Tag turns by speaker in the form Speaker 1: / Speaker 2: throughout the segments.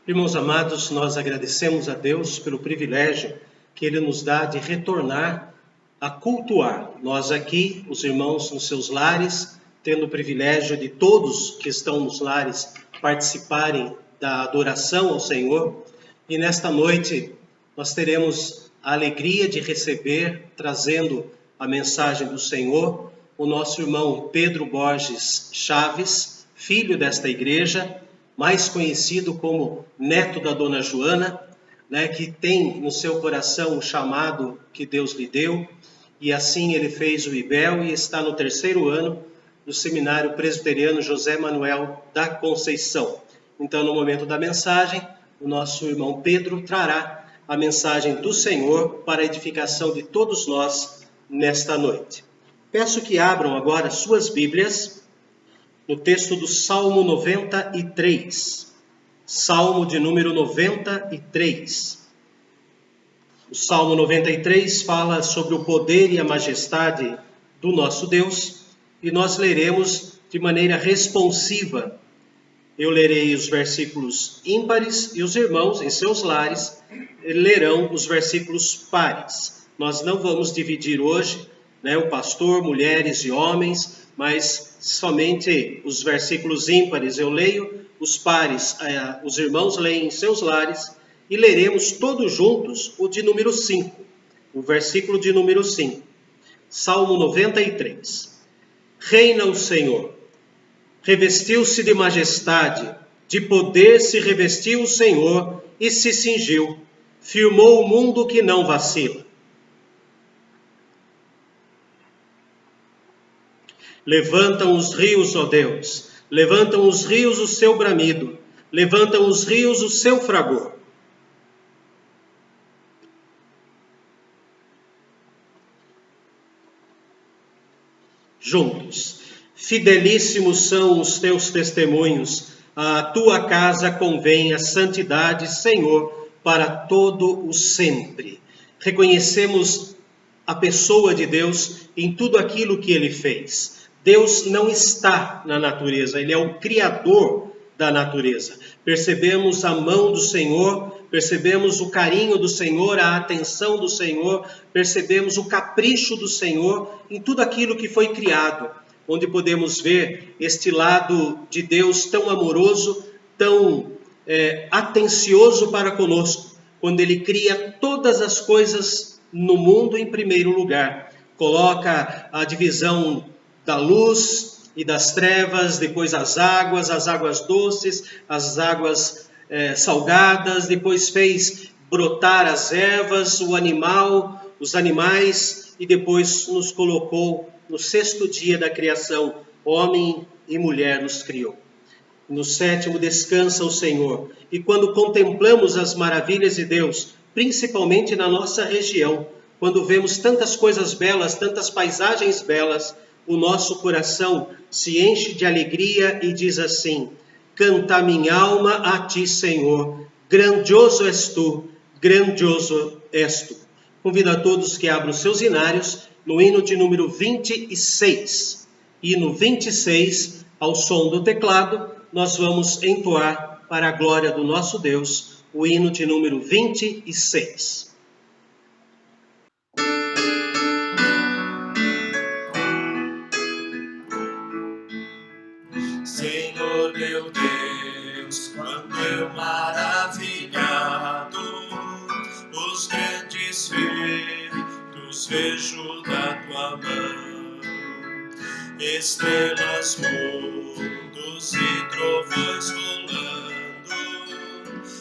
Speaker 1: Irmãos amados, nós agradecemos a Deus pelo privilégio que Ele nos dá de retornar a cultuar. Nós aqui, os irmãos nos seus lares, tendo o privilégio de todos que estão nos lares participarem da adoração ao Senhor. E nesta noite nós teremos a alegria de receber, trazendo a mensagem do Senhor, o nosso irmão Pedro Borges Chaves, filho desta igreja, mais conhecido como neto da Dona Joana, que tem no seu coração o chamado que Deus lhe deu, e assim ele fez o IBEL e está no 3º ano do Seminário Presbiteriano José Manuel da Conceição. Então, no momento da mensagem, o nosso irmão Pedro trará a mensagem do Senhor para a edificação de todos nós nesta noite. Peço que abram agora suas Bíblias no texto do Salmo 93, Salmo de número 93. O Salmo 93 fala sobre o poder e a majestade do nosso Deus, e nós leremos de maneira responsiva. Eu lerei os versículos ímpares e os irmãos, em seus lares, lerão os versículos pares. Nós não vamos dividir hoje, o pastor, mulheres e homens, mas somente os versículos ímpares eu leio, os pares os irmãos leem em seus lares, e leremos todos juntos o de número 5, o versículo de número 5. Salmo 93. Reina o Senhor, revestiu-se de majestade, de poder se revestiu o Senhor e se cingiu, firmou o mundo que não vacila. Levantam os rios, ó Deus, levantam os rios o seu bramido, levantam os rios o seu fragor. Juntos, fidelíssimos são os teus testemunhos, à tua casa convém a santidade, Senhor, para todo o sempre. Reconhecemos a pessoa de Deus em tudo aquilo que Ele fez. Deus não está na natureza, Ele é o Criador da natureza. Percebemos a mão do Senhor, percebemos o carinho do Senhor, a atenção do Senhor, percebemos o capricho do Senhor em tudo aquilo que foi criado, onde podemos ver este lado de Deus tão amoroso, tão atencioso para conosco, quando Ele cria todas as coisas no mundo em primeiro lugar. Coloca a divisão da luz e das trevas, depois as águas doces, as águas salgadas, depois fez brotar as ervas, os animais, e depois nos colocou no 6º dia da criação, homem e mulher nos criou. No 7º descansa o Senhor, e quando contemplamos as maravilhas de Deus, principalmente na nossa região, quando vemos tantas coisas belas, tantas paisagens belas, o nosso coração se enche de alegria e diz assim: canta minha alma a ti, Senhor, grandioso és tu, grandioso és tu. Convido a todos que abram seus hinários no hino de número 26. Hino 26, ao som do teclado, nós vamos entoar para a glória do nosso Deus o hino de número 26.
Speaker 2: Senhor meu Deus, quando eu maravilhado os grandes feitos vejo da tua mão, estrelas, mundos e trovões rolando,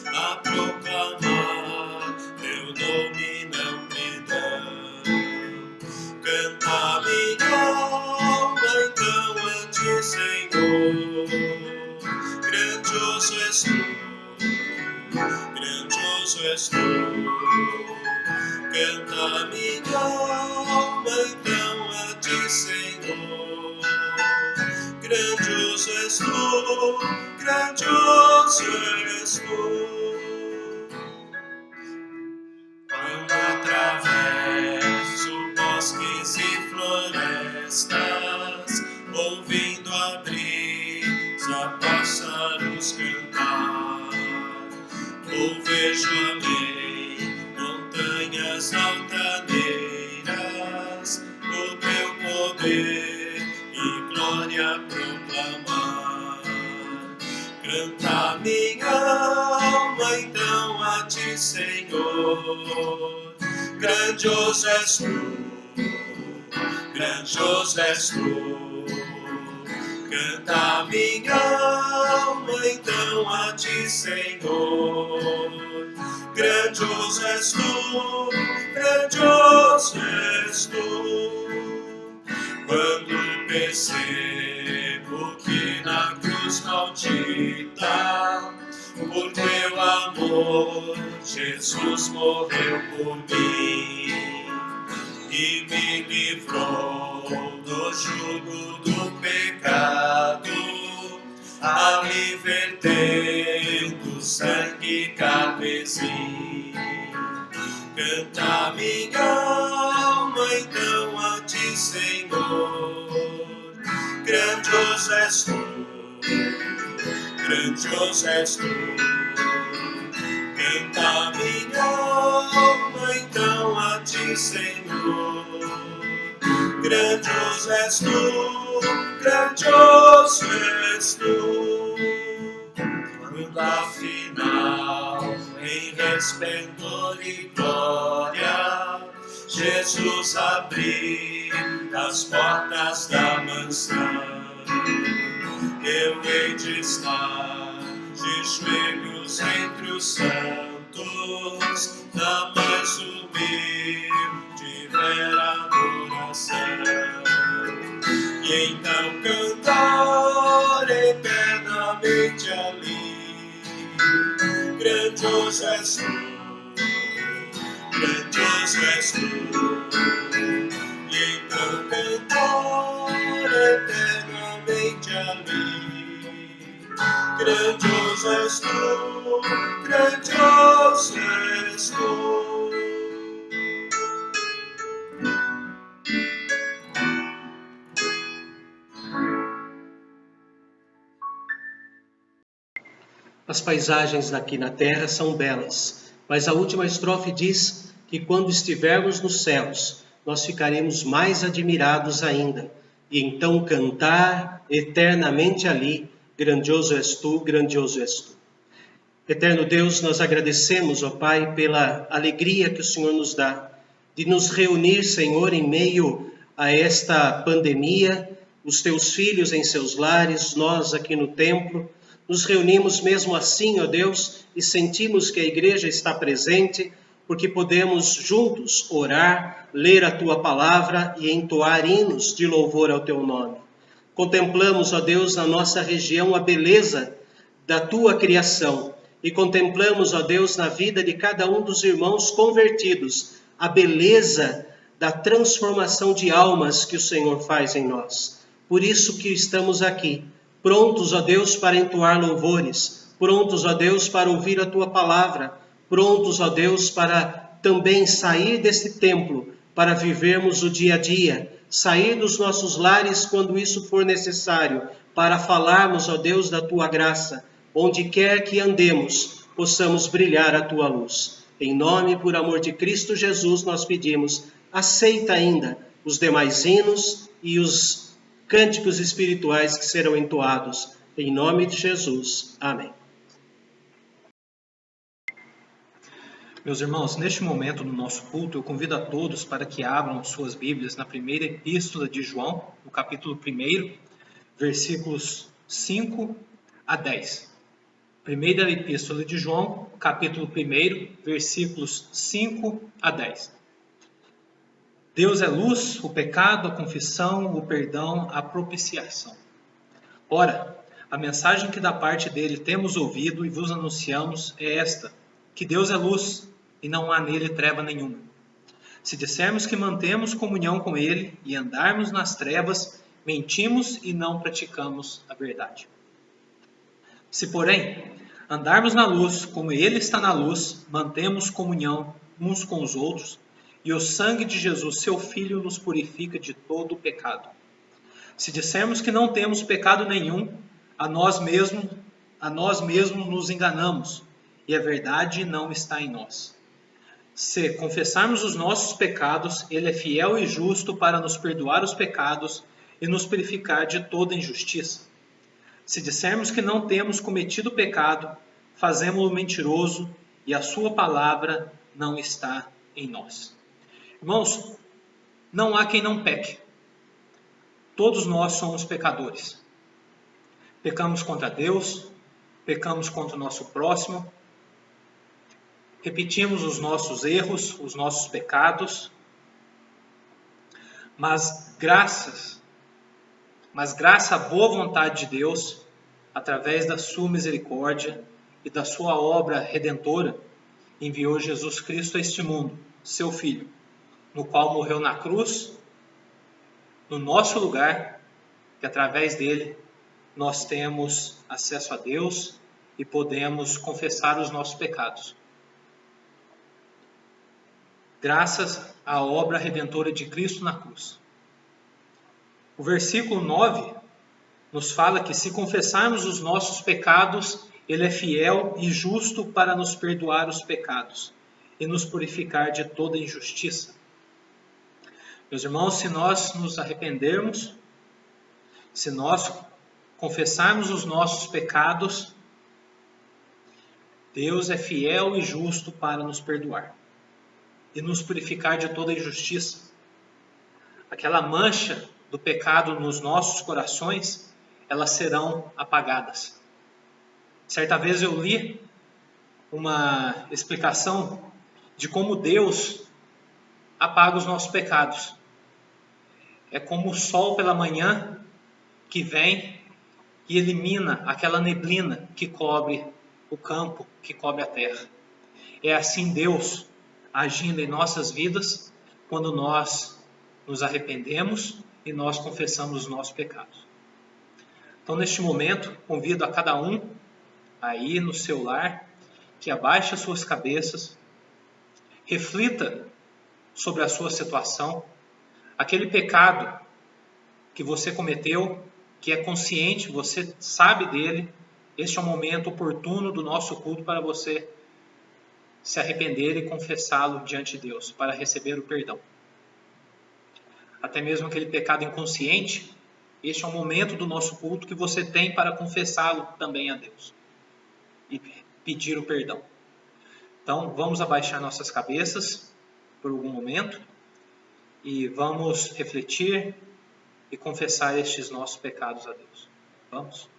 Speaker 2: a proclamar teu nome não me dão. Canta minha alma então a ti, Senhor, grandioso és tu, grandioso és tu. Canta minha alma então a ti, Senhor, grandioso és tu, grandioso és tu. Quando atravesso bosques e florestas, ouvindo a brisa, pássaros cantar, vejo além, montanhas altaneiras, o teu poder e glória proclamar. Canta minha alma então a ti, Senhor. Grandioso és tu, grandioso és tu. Canta minha alma então a ti, Senhor. Grandioso és tu, grandioso és tu. Quando percebo que na cruz maldita, por teu amor, Jesus morreu por mim e me livrou do jugo do pecado, ali vertendo sangue carmesim. Canta minha alma então a ti, Senhor. Grandioso és tu, grandioso és tu. Canta minha alma então a ti, Senhor. Grandioso és tu, grandioso és tu. Quando afinal, em resplendor e glória, Jesus abrir as portas da mansão, eu hei de estar de joelhos entre os santos, na mais humilde vera adoração, e então cantar eternamente ali. Grandioso és tu, grandioso és tu. E então cantar eternamente ali. Grandioso és tu, grandioso és tu.
Speaker 1: As paisagens daqui na terra são belas, mas a última estrofe diz que quando estivermos nos céus, nós ficaremos mais admirados ainda, e então cantar eternamente ali, grandioso és tu, grandioso és tu. Eterno Deus, nós agradecemos, ó Pai, pela alegria que o Senhor nos dá, de nos reunir, Senhor, em meio a esta pandemia, os teus filhos em seus lares, nós aqui no templo, nos reunimos mesmo assim, ó Deus, e sentimos que a igreja está presente, porque podemos juntos orar, ler a Tua palavra e entoar hinos de louvor ao Teu nome. Contemplamos, ó Deus, na nossa região a beleza da Tua criação e contemplamos, ó Deus, na vida de cada um dos irmãos convertidos, a beleza da transformação de almas que o Senhor faz em nós. Por isso que estamos aqui, prontos, ó Deus, para entoar louvores, prontos, ó Deus, para ouvir a Tua palavra, prontos, ó Deus, para também sair deste templo, para vivermos o dia a dia, sair dos nossos lares quando isso for necessário, para falarmos, ó Deus, da Tua graça, onde quer que andemos, possamos brilhar a Tua luz. Em nome e por amor de Cristo Jesus nós pedimos, aceita ainda os demais hinos e os cânticos espirituais que serão entoados. Em nome de Jesus. Amém.
Speaker 3: Meus irmãos, neste momento do nosso culto, eu convido a todos para que abram suas Bíblias na primeira epístola de João, no capítulo 1, versículos 5 a 10. Primeira epístola de João, capítulo 1, versículos 5 a 10. Deus é luz, o pecado, a confissão, o perdão, a propiciação. Ora, a mensagem que da parte dele temos ouvido e vos anunciamos é esta, que Deus é luz e não há nele treva nenhuma. Se dissermos que mantemos comunhão com ele e andarmos nas trevas, mentimos e não praticamos a verdade. Se, porém, andarmos na luz, como ele está na luz, mantemos comunhão uns com os outros, e o sangue de Jesus, seu Filho, nos purifica de todo o pecado. Se dissermos que não temos pecado nenhum, a nós mesmos nos enganamos, e a verdade não está em nós. Se confessarmos os nossos pecados, Ele é fiel e justo para nos perdoar os pecados e nos purificar de toda injustiça. Se dissermos que não temos cometido pecado, fazemo-lo mentiroso e a sua palavra não está em nós. Irmãos, não há quem não peque. Todos nós somos pecadores. Pecamos contra Deus, pecamos contra o nosso próximo, repetimos os nossos erros, os nossos pecados, mas graças à boa vontade de Deus, através da sua misericórdia e da sua obra redentora, enviou Jesus Cristo a este mundo, seu Filho, no qual morreu na cruz, no nosso lugar, que através dele nós temos acesso a Deus e podemos confessar os nossos pecados. Graças à obra redentora de Cristo na cruz. O versículo 9 nos fala que se confessarmos os nossos pecados, Ele é fiel e justo para nos perdoar os pecados e nos purificar de toda injustiça. Meus irmãos, se nós nos arrependermos, se nós confessarmos os nossos pecados, Deus é fiel e justo para nos perdoar e nos purificar de toda injustiça. Aquela mancha do pecado nos nossos corações, elas serão apagadas. Certa vez eu li uma explicação de como Deus apaga os nossos pecados. É como o sol pela manhã que vem e elimina aquela neblina que cobre o campo, que cobre a terra. É assim Deus agindo em nossas vidas quando nós nos arrependemos e nós confessamos os nossos pecados. Então, neste momento, convido a cada um aí no seu lar que abaixe as suas cabeças, reflita sobre a sua situação, aquele pecado que você cometeu, que é consciente, você sabe dele. Este é o momento oportuno do nosso culto para você se arrepender e confessá-lo diante de Deus, para receber o perdão. Até mesmo aquele pecado inconsciente, este é o momento do nosso culto que você tem para confessá-lo também a Deus e pedir o perdão. Então, vamos abaixar nossas cabeças por algum momento e vamos refletir e confessar estes nossos pecados a Deus. Vamos?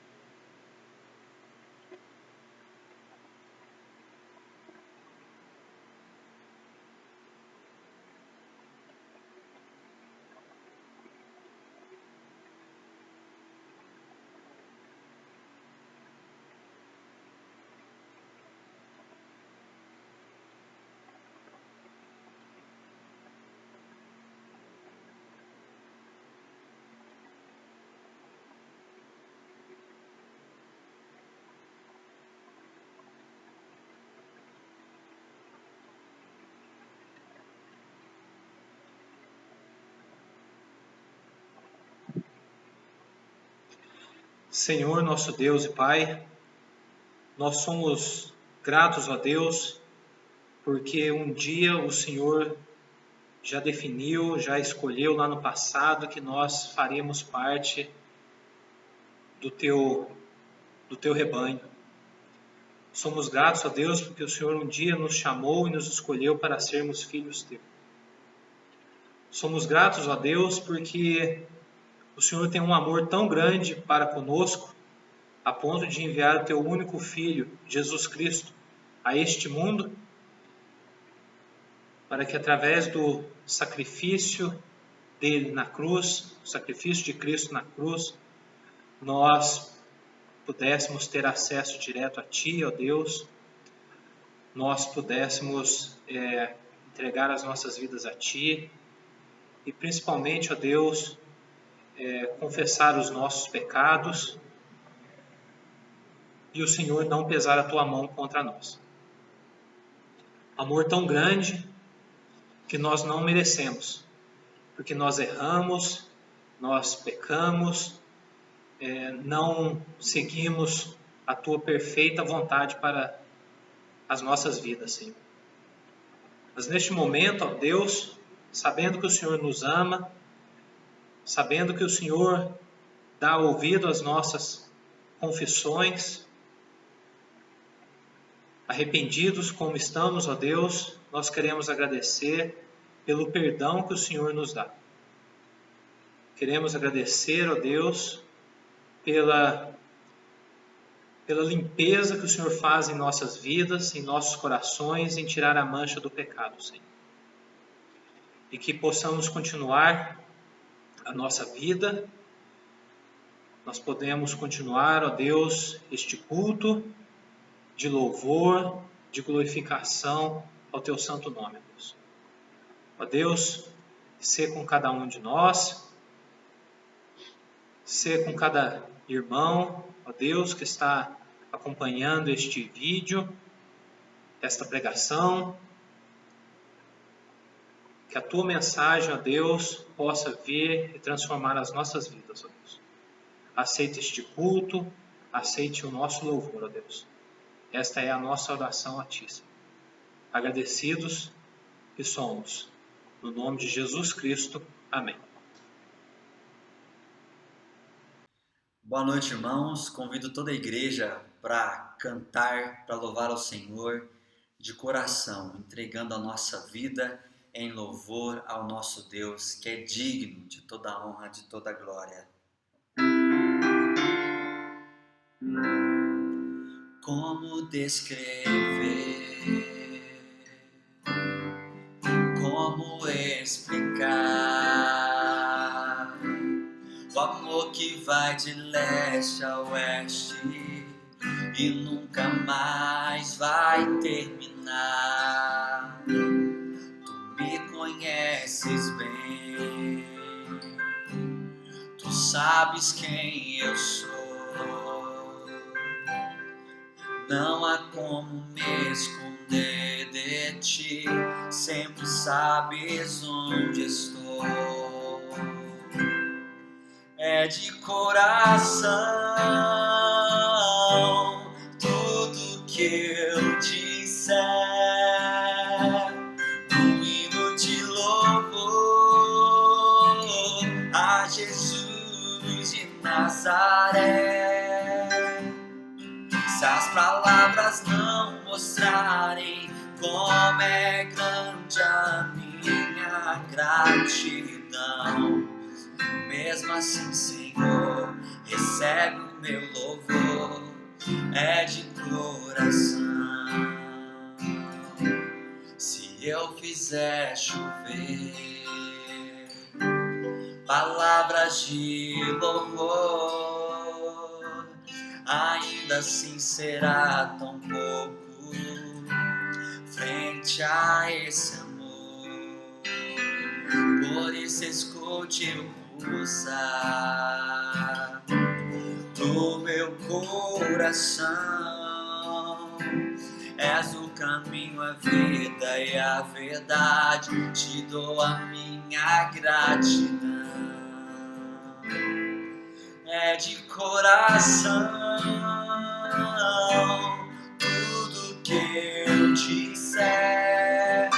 Speaker 3: Senhor, nosso Deus e Pai, nós somos gratos a Deus porque um dia o Senhor já definiu, já escolheu lá no passado que nós faremos parte do teu rebanho. Somos gratos a Deus porque o Senhor um dia nos chamou e nos escolheu para sermos filhos teus. Somos gratos a Deus porque o Senhor tem um amor tão grande para conosco, a ponto de enviar o teu único Filho, Jesus Cristo, a este mundo, para que através do sacrifício dele na cruz, o sacrifício de Cristo na cruz, nós pudéssemos ter acesso direto a Ti, ó Deus, nós pudéssemos entregar as nossas vidas a Ti e principalmente, ó Deus, confessar os nossos pecados e o Senhor não pesar a Tua mão contra nós. Amor tão grande que nós não merecemos, porque nós erramos, nós pecamos, não seguimos a Tua perfeita vontade para as nossas vidas, Senhor. Mas neste momento, ó Deus, sabendo que o Senhor nos ama, sabendo que o Senhor dá ouvido às nossas confissões, arrependidos como estamos, ó Deus, nós queremos agradecer pelo perdão que o Senhor nos dá. Queremos agradecer, ó Deus, pela limpeza que o Senhor faz em nossas vidas, em nossos corações, em tirar a mancha do pecado, Senhor. E que possamos continuar a nossa vida, nós podemos continuar, ó Deus, este culto de louvor, de glorificação ao Teu santo nome, Deus. Ó Deus, ser com cada um de nós, ser com cada irmão, ó Deus, que está acompanhando este vídeo, esta pregação, que a Tua mensagem, ó Deus, possa vir e transformar as nossas vidas, ó Deus. Aceite este culto, aceite o nosso louvor, ó Deus. Esta é a nossa oração a Ti, Senhor. Agradecidos que somos. No nome de Jesus Cristo. Amém.
Speaker 4: Boa noite, irmãos. Convido toda a igreja para cantar, para louvar ao Senhor de coração, entregando a nossa vida em louvor ao nosso Deus, que é digno de toda a honra, de toda a glória. Como descrever, como explicar o amor que vai de leste a oeste e nunca mais vai terminar. Tu me conheces bem, tu sabes quem eu sou. Não há como me esconder de ti, sempre sabes onde estou. É de coração tudo que eu disser, um hino de louvor a Jesus de Nazaré. Se as palavras não mostrarem como é grande a minha gratidão, mesmo assim, Senhor, recebe o meu louvor, é de coração. Se eu fizer chover palavras de louvor, ainda assim será tão pouco frente a esse amor. Por isso escute o pulsar do meu coração. És o caminho, a vida e a verdade, te dou a minha gratidão. É de coração tudo que eu disser,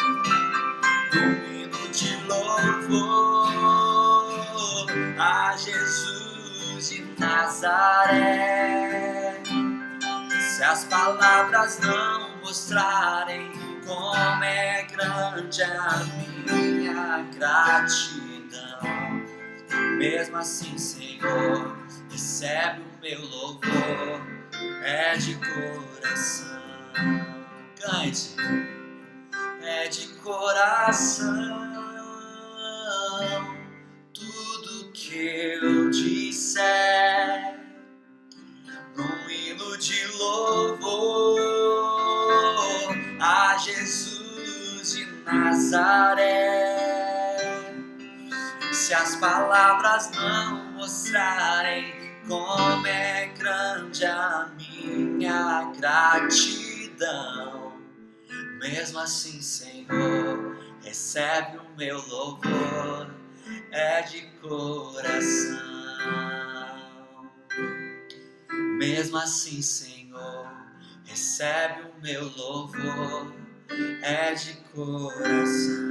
Speaker 4: um hino de louvor a Jesus de Nazaré. Se as palavras não mostrarem como é grande a minha gratidão, mesmo assim, Senhor, recebe o meu louvor, é de coração. Cante. É de coração tudo que eu disser, num hino de louvor a Jesus de Nazaré. Se as palavras não mostrarem como é grande a minha gratidão, mesmo assim, Senhor, recebe o meu louvor, é de coração. Mesmo assim, Senhor, recebe o meu louvor, é de coração.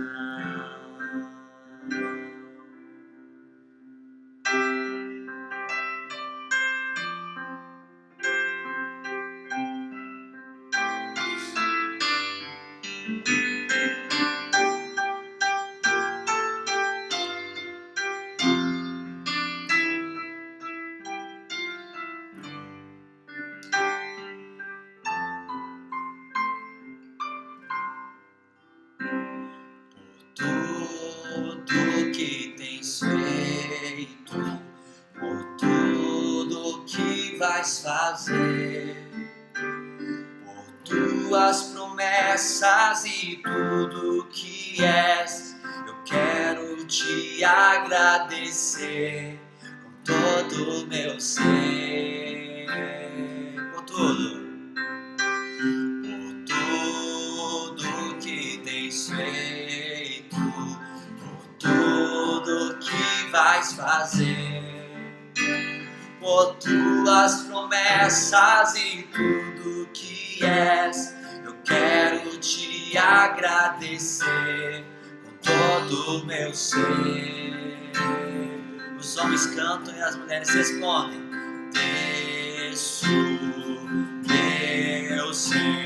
Speaker 4: Tudo que tens feito, por tudo que vais fazer, por tuas promessas e tudo que és, eu quero te agradecer com todo o meu ser, por tudo que tens feito, por tudo que vais fazer, por tuas promessas e tudo que és, eu quero te agradecer com todo o meu ser. Os homens cantam e as mulheres respondem: desço, meu Senhor,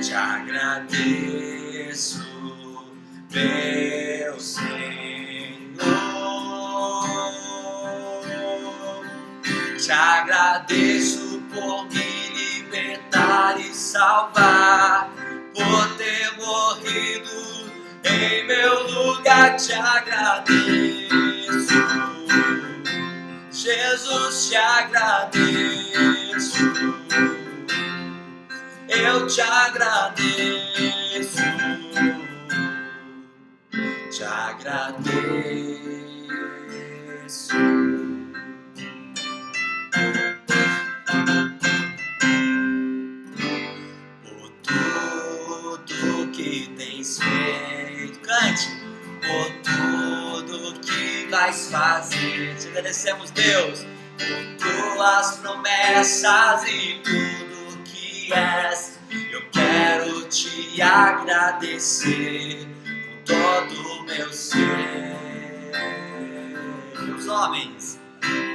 Speaker 4: te agradeço, meu Senhor, te agradeço por me libertar e salvar, por ter morrido em meu lugar, te agradeço, Jesus, te agradeço, eu te agradeço, te agradeço. Por tudo que tens feito, cante, por tudo que vais fazer, te agradecemos, Deus, por tuas promessas e tudo que és, eu quero te agradecer com todo o meu ser. Os homens,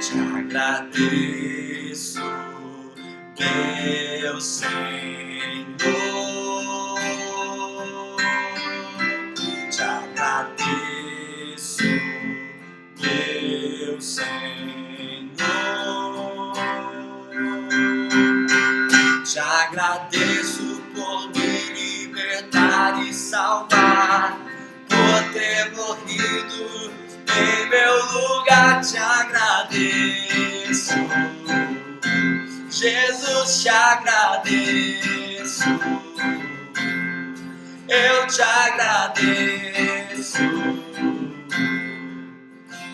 Speaker 4: te agradeço, meu Senhor, te agradeço, meu Senhor, te agradeço por me libertar e salvar, por ter morrido em meu lugar, te agradeço, Jesus, te agradeço, eu te agradeço,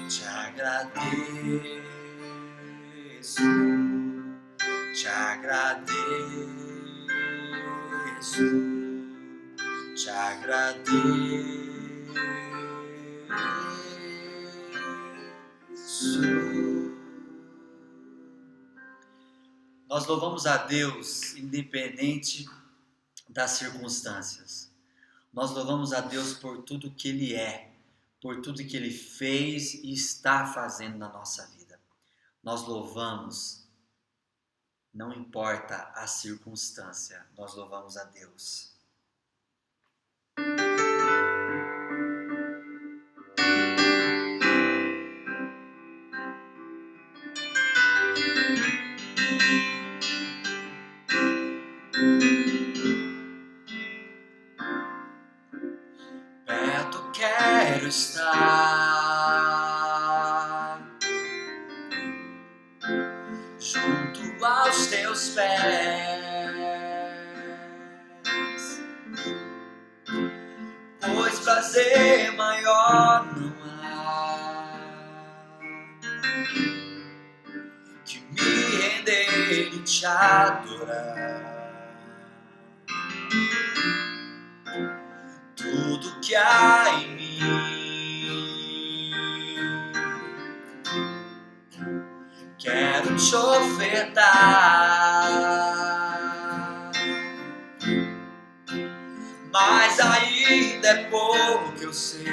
Speaker 4: te agradeço, te agradeço, te agradeço. Nós louvamos a Deus independente das circunstâncias. Nós louvamos a Deus por tudo que Ele é, por tudo que Ele fez e está fazendo na nossa vida. Nós louvamos, não importa a circunstância, nós louvamos a Deus. Perto quero estar, junto aos teus pés, pois prazer maior não há que me render e te adorar. Tudo que há em mim quer te ofertar, mas ainda é pouco, eu sei,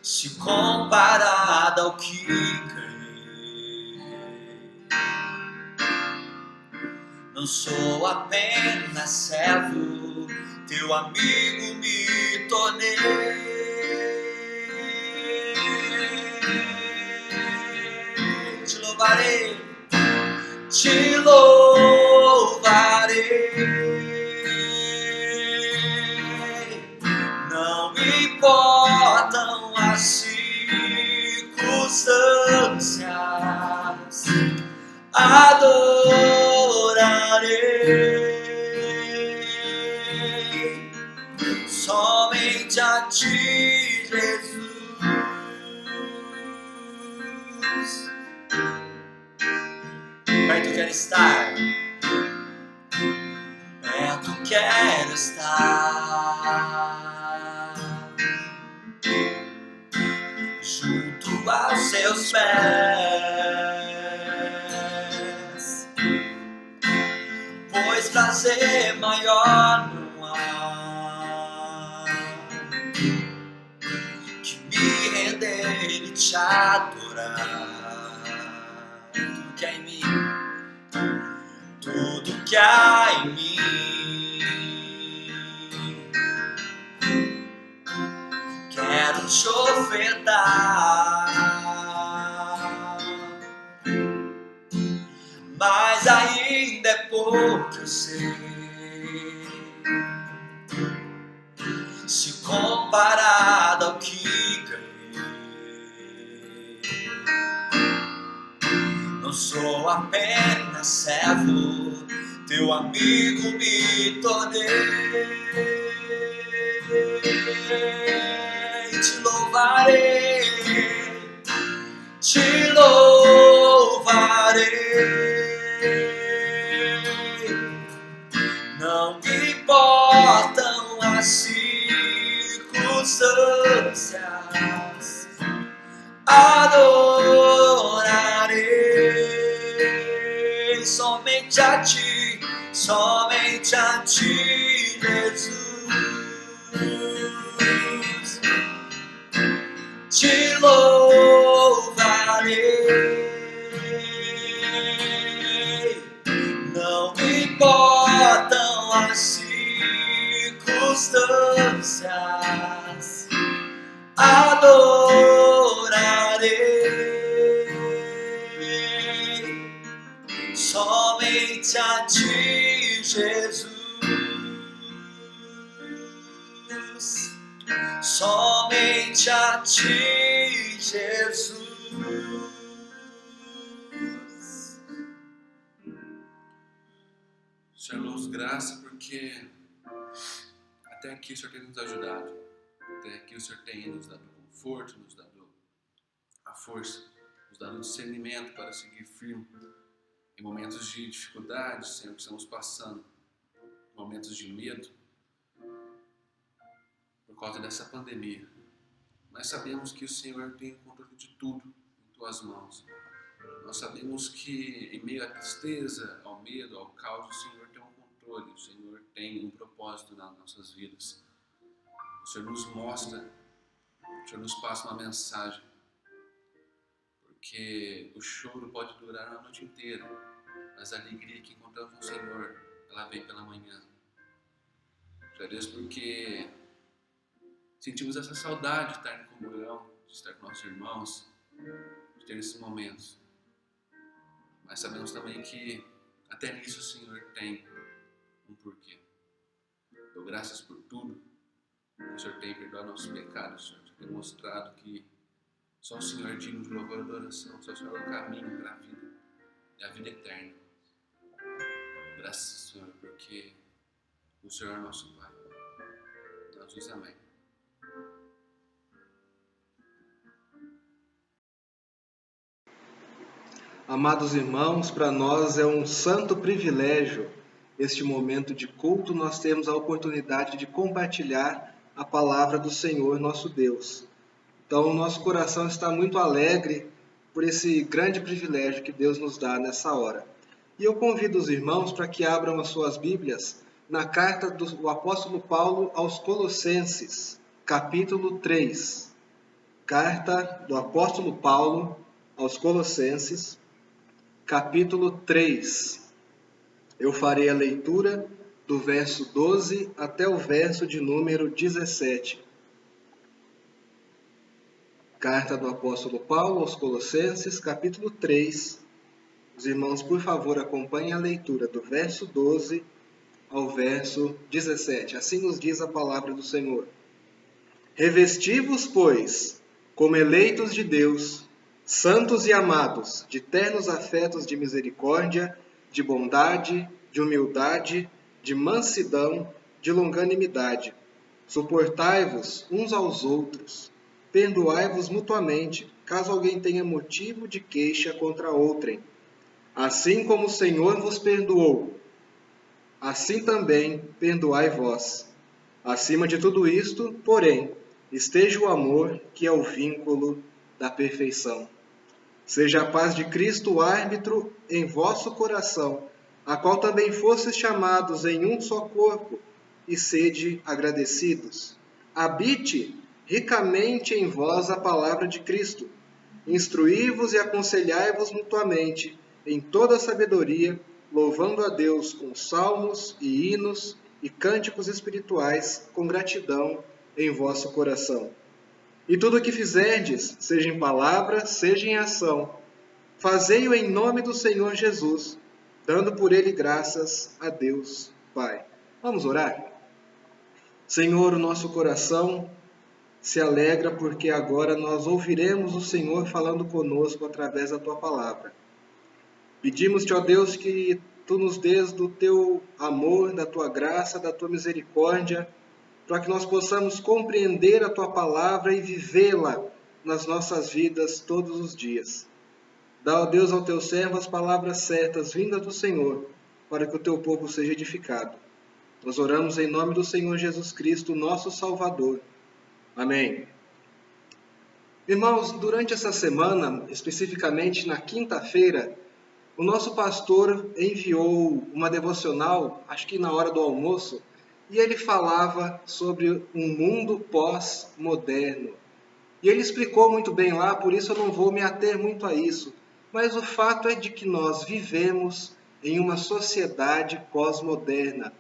Speaker 4: se comparado ao que ganhei. Não sou apenas servo, teu amigo me tornei. Te louvarei, te louvarei. Não importam as circunstâncias, adorarei somente a ti, Jesus. Perto quero estar, perto quero estar, junto aos seus pés, pois prazer maior não há que me render e te adorar. Tudo que há em mim, tudo que há em mim, quero te ofertar, mas ainda é pouco, eu sei, se comparado ao que ganhei. Não sou apenas servo, teu amigo me tornei. Te louvarei, te louvarei. Não importam as circunstâncias, adorarei somente a ti, Jesus. Te louvarei, não importam as circunstâncias, adorarei somente a ti, Jesus. Somente a ti, Jesus.
Speaker 2: Senhor, nos graça porque até aqui o Senhor tem nos ajudado. Até aqui o Senhor tem nos dado conforto, nos dado a força, nos dado discernimento para seguir firme em momentos de dificuldade, Senhor, que estamos passando, momentos de medo, por causa dessa pandemia. Nós sabemos que o Senhor tem o controle de tudo em tuas mãos. Nós sabemos que em meio à tristeza, ao medo, ao caos, o Senhor tem um controle, o Senhor tem um propósito nas nossas vidas. O Senhor nos mostra, o Senhor nos passa uma mensagem, porque o choro pode durar a noite inteira, mas a alegria que encontramos no Senhor, ela vem pela manhã. Já Deus, porque sentimos essa saudade de estar em comunhão, de estar com nossos irmãos, de ter esses momentos. Mas sabemos também que até nisso o Senhor tem um porquê. Dou graças por tudo. O Senhor tem perdoado nossos pecados, Senhor. Tem mostrado que só o Senhor é digno de louvor e adoração. Só o Senhor é o caminho para a vida e a vida eterna. Graças, Senhor, porque o Senhor é nosso Pai. Nós dizemos amém.
Speaker 1: Amados irmãos, para nós é um santo privilégio este momento de culto. Nós temos a oportunidade de compartilhar a palavra do Senhor, nosso Deus. Então, o nosso coração está muito alegre
Speaker 5: por esse grande privilégio que Deus nos dá nessa hora. E eu convido os irmãos para que abram as suas Bíblias na carta do apóstolo Paulo aos Colossenses, capítulo 3. Carta do apóstolo Paulo aos Colossenses, capítulo 3. Eu farei a leitura do verso 12 até o verso de número 17. Carta do apóstolo Paulo aos Colossenses, capítulo 3. Os irmãos, por favor, acompanhem a leitura do verso 12 ao verso 17. Assim nos diz a palavra do Senhor. Revesti-vos, pois, como eleitos de Deus, santos e amados, de ternos afetos de misericórdia, de bondade, de humildade, de mansidão, de longanimidade. Suportai-vos uns aos outros, perdoai-vos mutuamente, caso alguém tenha motivo de queixa contra outrem. Assim como o Senhor vos perdoou, assim também perdoai vós. Acima de tudo isto, porém, esteja o amor, que é o vínculo da perfeição. Seja a paz de Cristo o árbitro em vosso coração, a qual também fostes chamados em um só corpo, e sede agradecidos. Habite ricamente em vós a palavra de Cristo. Instruí-vos e aconselhai-vos mutuamente em toda a sabedoria, louvando a Deus com salmos e hinos e cânticos espirituais, com gratidão em vosso coração. E tudo o que fizerdes, seja em palavra, seja em ação, fazei-o em nome do Senhor Jesus, dando por ele graças a Deus Pai. Vamos orar? Senhor, o nosso coração se alegra porque agora nós ouviremos o Senhor falando conosco através da Tua palavra. Pedimos-te, ó Deus, que Tu nos dês do Teu amor, da Tua graça, da Tua misericórdia, para que nós possamos compreender a Tua palavra e vivê-la nas nossas vidas todos os dias. Dá, ó Deus, ao Teu servo as palavras certas, vindas do Senhor, para que o Teu povo seja edificado. Nós oramos em nome do Senhor Jesus Cristo, nosso Salvador. Amém. Irmãos, durante essa semana, especificamente na quinta-feira, o nosso pastor enviou uma devocional, acho que na hora do almoço, e ele falava sobre um mundo pós-moderno. E ele explicou muito bem lá, por isso eu não vou me ater muito a isso. Mas o fato é de que nós vivemos em uma sociedade pós-moderna.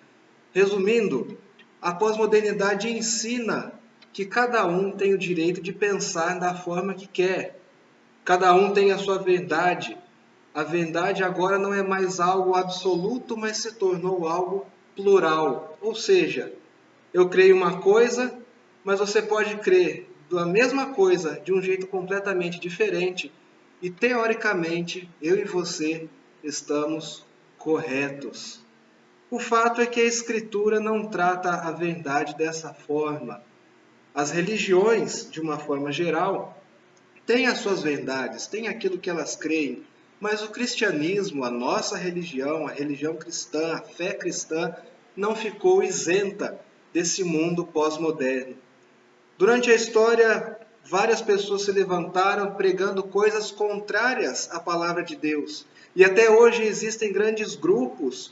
Speaker 5: Resumindo, a pós-modernidade ensina que cada um tem o direito de pensar da forma que quer. Cada um tem a sua verdade. A verdade agora não é mais algo absoluto, mas se tornou algo plural. Ou seja, eu creio uma coisa, mas você pode crer da mesma coisa de um jeito completamente diferente e, teoricamente, eu e você estamos corretos. O fato é que a Escritura não trata a verdade dessa forma. As religiões, de uma forma geral, têm as suas verdades, têm aquilo que elas creem, mas o cristianismo, a nossa religião, a religião cristã, a fé cristã, não ficou isenta desse mundo pós-moderno. Durante a história, várias pessoas se levantaram pregando coisas contrárias à palavra de Deus. E até hoje existem grandes grupos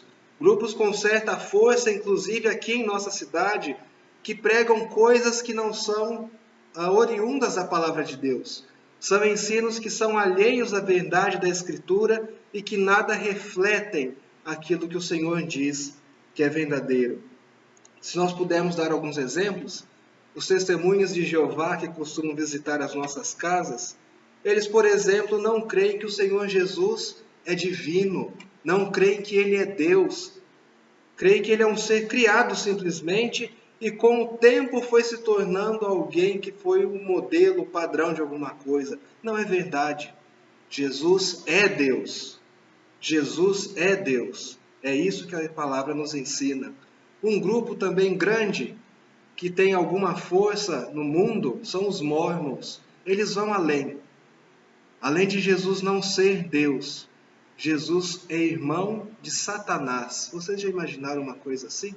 Speaker 5: com certa força, inclusive aqui em nossa cidade, que pregam coisas que não são oriundas da palavra de Deus. São ensinos que são alheios à verdade da Escritura e que nada refletem aquilo que o Senhor diz que é verdadeiro. Se nós pudermos dar alguns exemplos, os testemunhas de Jeová que costumam visitar as nossas casas, eles, por exemplo, não creem que o Senhor Jesus é divino, não creem que Ele é Deus, creem que Ele é um ser criado simplesmente e com o tempo foi se tornando alguém que foi um modelo, padrão de alguma coisa. Não é verdade. Jesus é Deus. Jesus é Deus. É isso que a palavra nos ensina. Um grupo também grande que tem alguma força no mundo são os Mormons. Eles vão além. Além de Jesus não ser Deus, Jesus é irmão de Satanás. Vocês já imaginaram uma coisa assim?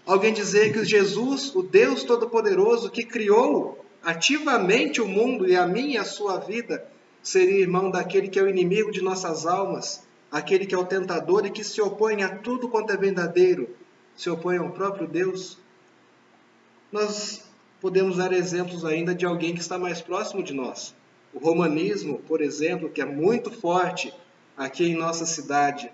Speaker 5: Alguém dizer que Jesus, o Deus Todo-Poderoso, que criou ativamente o mundo e a minha e a sua vida, Seria irmão daquele que é o inimigo de nossas almas, aquele que é o tentador e que se opõe a tudo quanto é verdadeiro, se opõe ao próprio Deus? Nós podemos dar exemplos ainda de alguém que está mais próximo de nós. O romanismo, por exemplo, que é muito forte aqui em nossa cidade.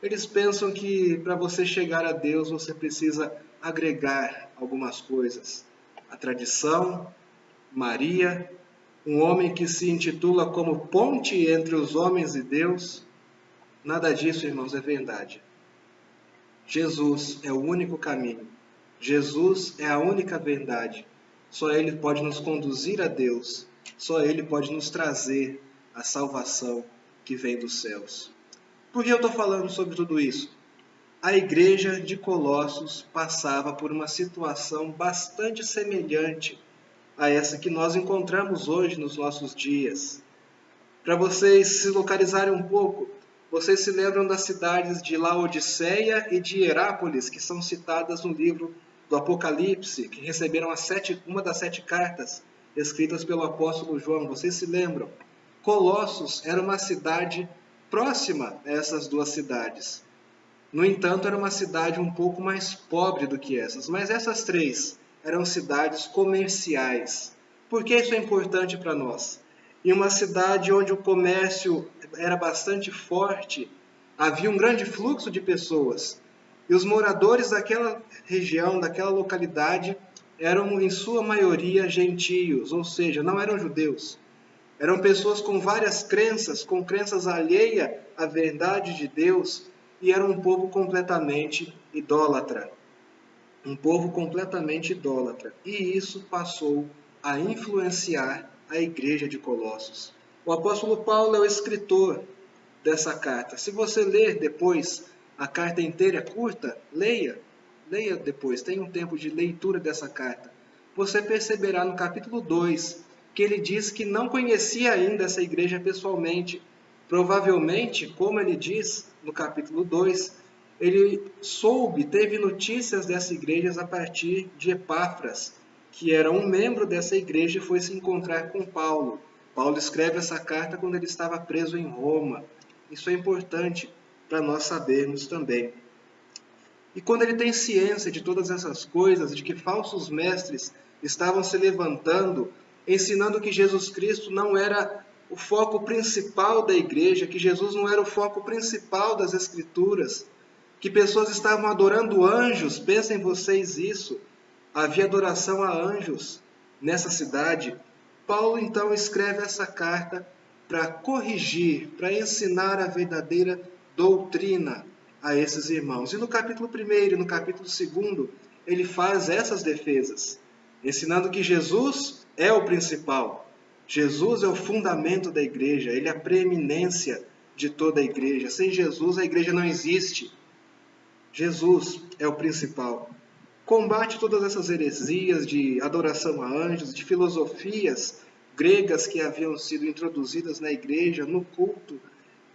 Speaker 5: Eles pensam que para você chegar a Deus você precisa agregar algumas coisas. A tradição, Maria, um homem que se intitula como ponte entre os homens e Deus. Nada disso, irmãos, é verdade. Jesus é o único caminho. Jesus é a única verdade. Só Ele pode nos conduzir a Deus. Só Ele pode nos trazer a salvação que vem dos céus. Por que eu estou falando sobre tudo isso? A igreja de Colossos passava por uma situação bastante semelhante a essa que nós encontramos hoje nos nossos dias. Para vocês se localizarem um pouco, vocês se lembram das cidades de Laodiceia e de Hierápolis, que são citadas no livro do Apocalipse, que receberam uma das 7 cartas escritas pelo apóstolo João. Vocês se lembram? Colossos era uma cidade próxima a essas 2 cidades. No entanto, era uma cidade um pouco mais pobre do que essas. Mas essas 3 eram cidades comerciais. Por que isso é importante para nós? Em uma cidade onde o comércio era bastante forte, havia um grande fluxo de pessoas. E os moradores daquela região, daquela localidade, eram em sua maioria gentios, ou seja, não eram judeus. Eram pessoas com várias crenças, com crenças alheias à verdade de Deus, e era um povo completamente idólatra. Um povo completamente idólatra. E isso passou a influenciar a igreja de Colossos. O apóstolo Paulo é o escritor dessa carta. Se você ler depois, a carta inteira é curta, leia depois, tenha um tempo de leitura dessa carta. Você perceberá no capítulo 2 que ele diz que não conhecia ainda essa igreja pessoalmente. Provavelmente, como ele diz no capítulo 2, ele teve notícias dessa igreja a partir de Epáfras, que era um membro dessa igreja e foi se encontrar com Paulo. Paulo escreve essa carta quando ele estava preso em Roma. Isso é importante para nós sabermos também. E quando ele tem ciência de todas essas coisas, de que falsos mestres estavam se levantando, ensinando que Jesus Cristo não era o foco principal da igreja, que Jesus não era o foco principal das Escrituras, que pessoas estavam adorando anjos, pensem vocês isso, havia adoração a anjos nessa cidade. Paulo então escreve essa carta para corrigir, para ensinar a verdadeira doutrina a esses irmãos. E no capítulo 1 e no capítulo 2, ele faz essas defesas, ensinando que Jesus é o principal. Jesus é o fundamento da igreja, ele é a preeminência de toda a igreja. Sem Jesus, a igreja não existe. Jesus é o principal. Combate todas essas heresias de adoração a anjos, de filosofias gregas que haviam sido introduzidas na igreja, no culto.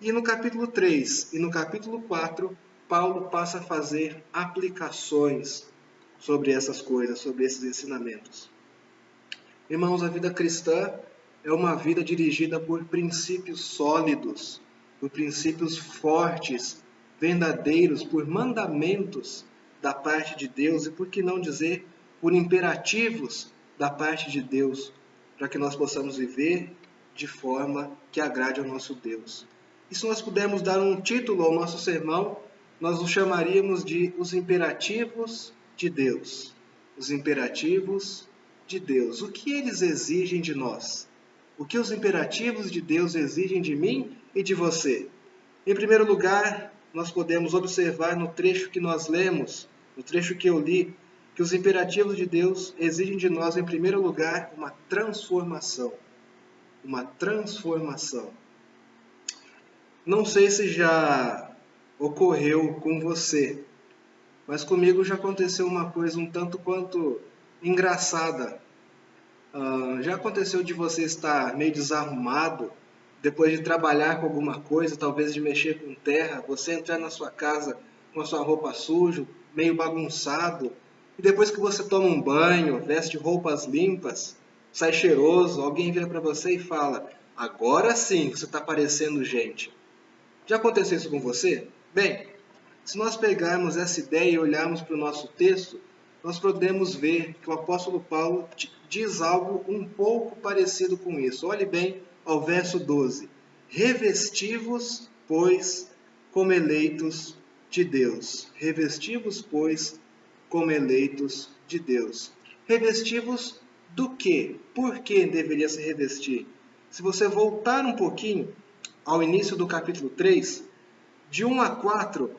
Speaker 5: E no capítulo 3 e no capítulo 4, Paulo passa a fazer aplicações sobre essas coisas, sobre esses ensinamentos. Irmãos, a vida cristã é uma vida dirigida por princípios sólidos, por princípios fortes, verdadeiros, por mandamentos da parte de Deus e, por que não dizer, por imperativos da parte de Deus, para que nós possamos viver de forma que agrade ao nosso Deus. E se nós pudermos dar um título ao nosso sermão, nós o chamaríamos de os imperativos de Deus. Os imperativos de Deus. O que eles exigem de nós? O que os imperativos de Deus exigem de mim e de você? Em primeiro lugar, nós podemos observar no trecho que nós lemos, no trecho que eu li, que os imperativos de Deus exigem de nós, em primeiro lugar, uma transformação. Uma transformação. Não sei se já ocorreu com você, mas comigo já aconteceu uma coisa um tanto quanto engraçada. Já aconteceu de você estar meio desarrumado, depois de trabalhar com alguma coisa, talvez de mexer com terra, você entrar na sua casa com a sua roupa suja, meio bagunçado, e depois que você toma um banho, veste roupas limpas, sai cheiroso, alguém vira para você e fala: agora sim você está parecendo gente. Já aconteceu isso com você? Bem, se nós pegarmos essa ideia e olharmos para o nosso texto, nós podemos ver que o apóstolo Paulo diz algo um pouco parecido com isso. Olhe bem ao verso 12. Revesti-vos, pois, como eleitos de Deus. Revesti-vos, pois, como eleitos de Deus. Revesti-vos do quê? Por que deveria se revestir? Se você voltar um pouquinho ao início do capítulo 3, de 1 a 4,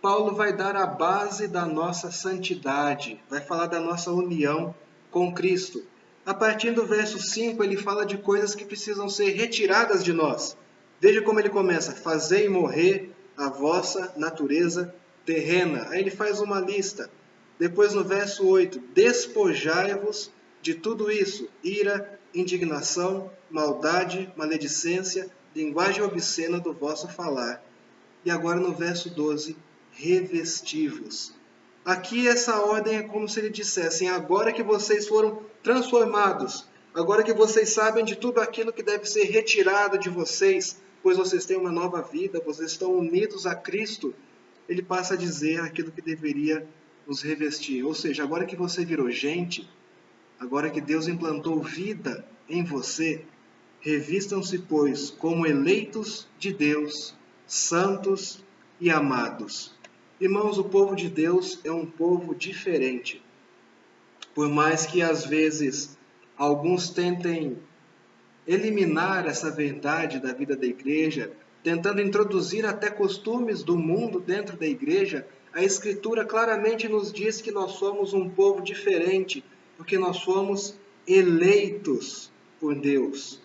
Speaker 5: Paulo vai dar a base da nossa santidade, vai falar da nossa união com Cristo. A partir do verso 5, ele fala de coisas que precisam ser retiradas de nós. Veja como ele começa: fazei morrer a vossa natureza terrena. Aí ele faz uma lista. Depois no verso 8, despojai-vos de tudo isso: ira, indignação, maldade, maledicência, linguagem obscena do vosso falar. E agora no verso 12, revesti-vos. Aqui essa ordem é como se ele dissesse: agora que vocês foram transformados, agora que vocês sabem de tudo aquilo que deve ser retirado de vocês, pois vocês têm uma nova vida, vocês estão unidos a Cristo, ele passa a dizer aquilo que deveria nos revestir. Ou seja, agora que você virou gente, agora que Deus implantou vida em você, revistam-se, pois, como eleitos de Deus, santos e amados. Irmãos, o povo de Deus é um povo diferente. Por mais que às vezes alguns tentem eliminar essa verdade da vida da igreja, tentando introduzir até costumes do mundo dentro da igreja, a Escritura claramente nos diz que nós somos um povo diferente, porque nós somos eleitos por Deus.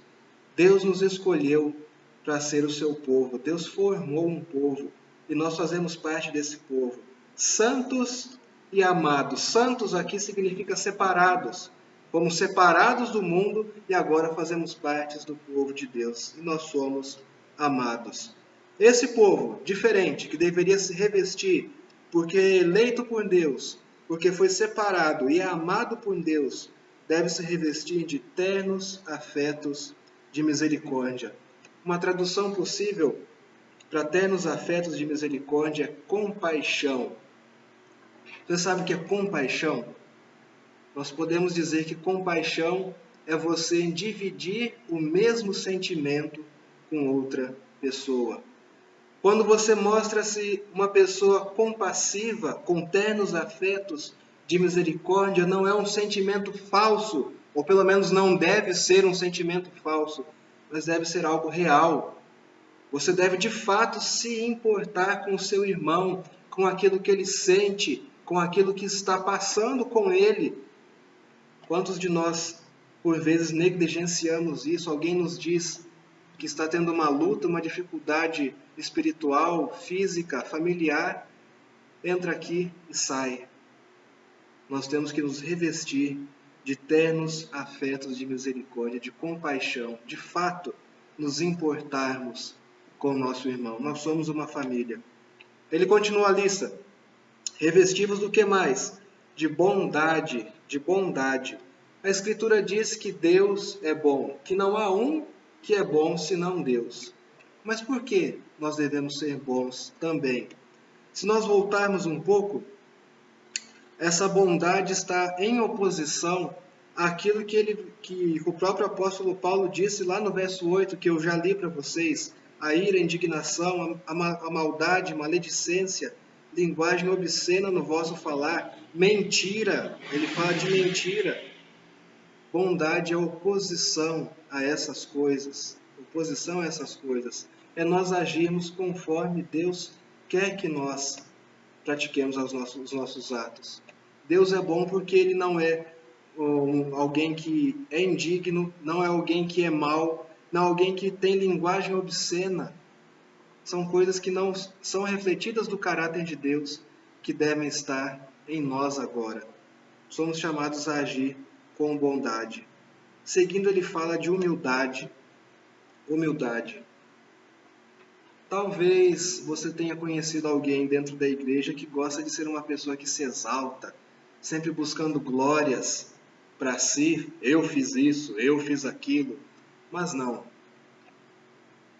Speaker 5: Deus nos escolheu para ser o seu povo. Deus formou um povo e nós fazemos parte desse povo. Santos e amados. Santos aqui significa separados. Fomos separados do mundo e agora fazemos parte do povo de Deus. E nós somos amados. Esse povo diferente, que deveria se revestir, porque é eleito por Deus, porque foi separado e é amado por Deus, deve se revestir de ternos afetos de misericórdia. Uma tradução possível para ternos afetos de misericórdia é compaixão. Você sabe o que é compaixão? Nós podemos dizer que compaixão é você dividir o mesmo sentimento com outra pessoa. Quando você mostra-se uma pessoa compassiva, com ternos afetos de misericórdia, não é um sentimento falso, ou pelo menos não deve ser um sentimento falso, mas deve ser algo real. Você deve de fato se importar com o seu irmão, com aquilo que ele sente, com aquilo que está passando com ele. Quantos de nós, por vezes, negligenciamos isso? Alguém nos diz que está tendo uma luta, uma dificuldade espiritual, física, familiar, entra aqui e sai. Nós temos que nos revestir de ternos afetos de misericórdia, de compaixão, de fato, nos importarmos com o nosso irmão. Nós somos uma família. Ele continua a lista. Revestivos do que mais? De bondade, de bondade. A Escritura diz que Deus é bom, que não há um que é bom senão Deus. Mas por que nós devemos ser bons também? Se nós voltarmos um pouco, essa bondade está em oposição àquilo que o próprio apóstolo Paulo disse lá no verso 8, que eu já li para vocês: a ira, a indignação, a maldade, maledicência, linguagem obscena no vosso falar, mentira. Ele fala de mentira. Bondade é oposição a essas coisas. Oposição a essas coisas. É nós agirmos conforme Deus quer que nós pratiquemos os nossos atos. Deus é bom porque Ele não é alguém que é indigno, não é alguém que é mau, não é alguém que tem linguagem obscena. São coisas que não são refletidas do caráter de Deus, que devem estar em nós agora. Somos chamados a agir com bondade. Seguindo, ele fala de humildade. Humildade. Talvez você tenha conhecido alguém dentro da igreja que gosta de ser uma pessoa que se exalta, sempre buscando glórias para si. Eu fiz isso, eu fiz aquilo. Mas não.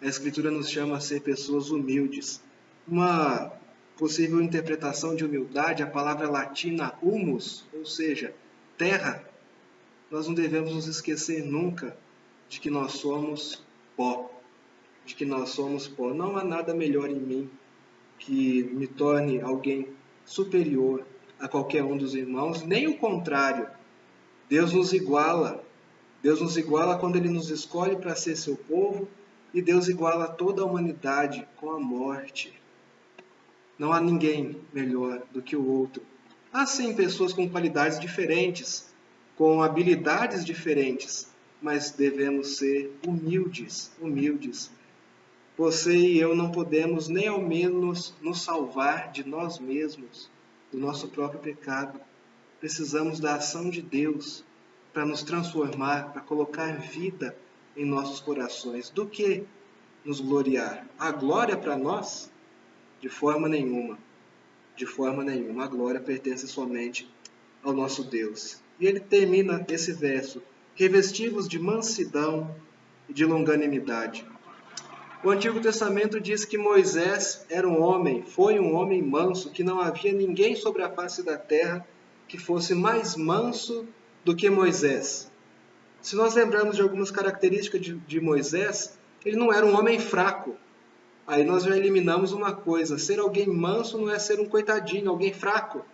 Speaker 5: A Escritura nos chama a ser pessoas humildes. Uma possível interpretação de humildade, a palavra latina humus, ou seja, terra. Nós não devemos nos esquecer nunca de que nós somos pó. De que nós somos pó. Não há nada melhor em mim que me torne alguém superior a qualquer um dos irmãos, nem o contrário. Deus nos iguala. Deus nos iguala quando Ele nos escolhe para ser seu povo, e Deus iguala toda a humanidade com a morte. Não há ninguém melhor do que o outro. Há sim pessoas com qualidades diferentes, com habilidades diferentes, mas devemos ser humildes, humildes. Você e eu não podemos nem ao menos nos salvar de nós mesmos, do nosso próprio pecado. Precisamos da ação de Deus para nos transformar, para colocar vida em nossos corações. Do que nos gloriar? A glória para nós? De forma nenhuma. De forma nenhuma. A glória pertence somente ao nosso Deus. E ele termina esse verso: revesti-vos de mansidão e de longanimidade. O Antigo Testamento diz que Moisés era um homem, foi um homem manso, que não havia ninguém sobre a face da terra que fosse mais manso do que Moisés. Se nós lembrarmos de algumas características de Moisés, ele não era um homem fraco. Aí nós já eliminamos uma coisa: ser alguém manso não é ser um coitadinho, alguém fraco.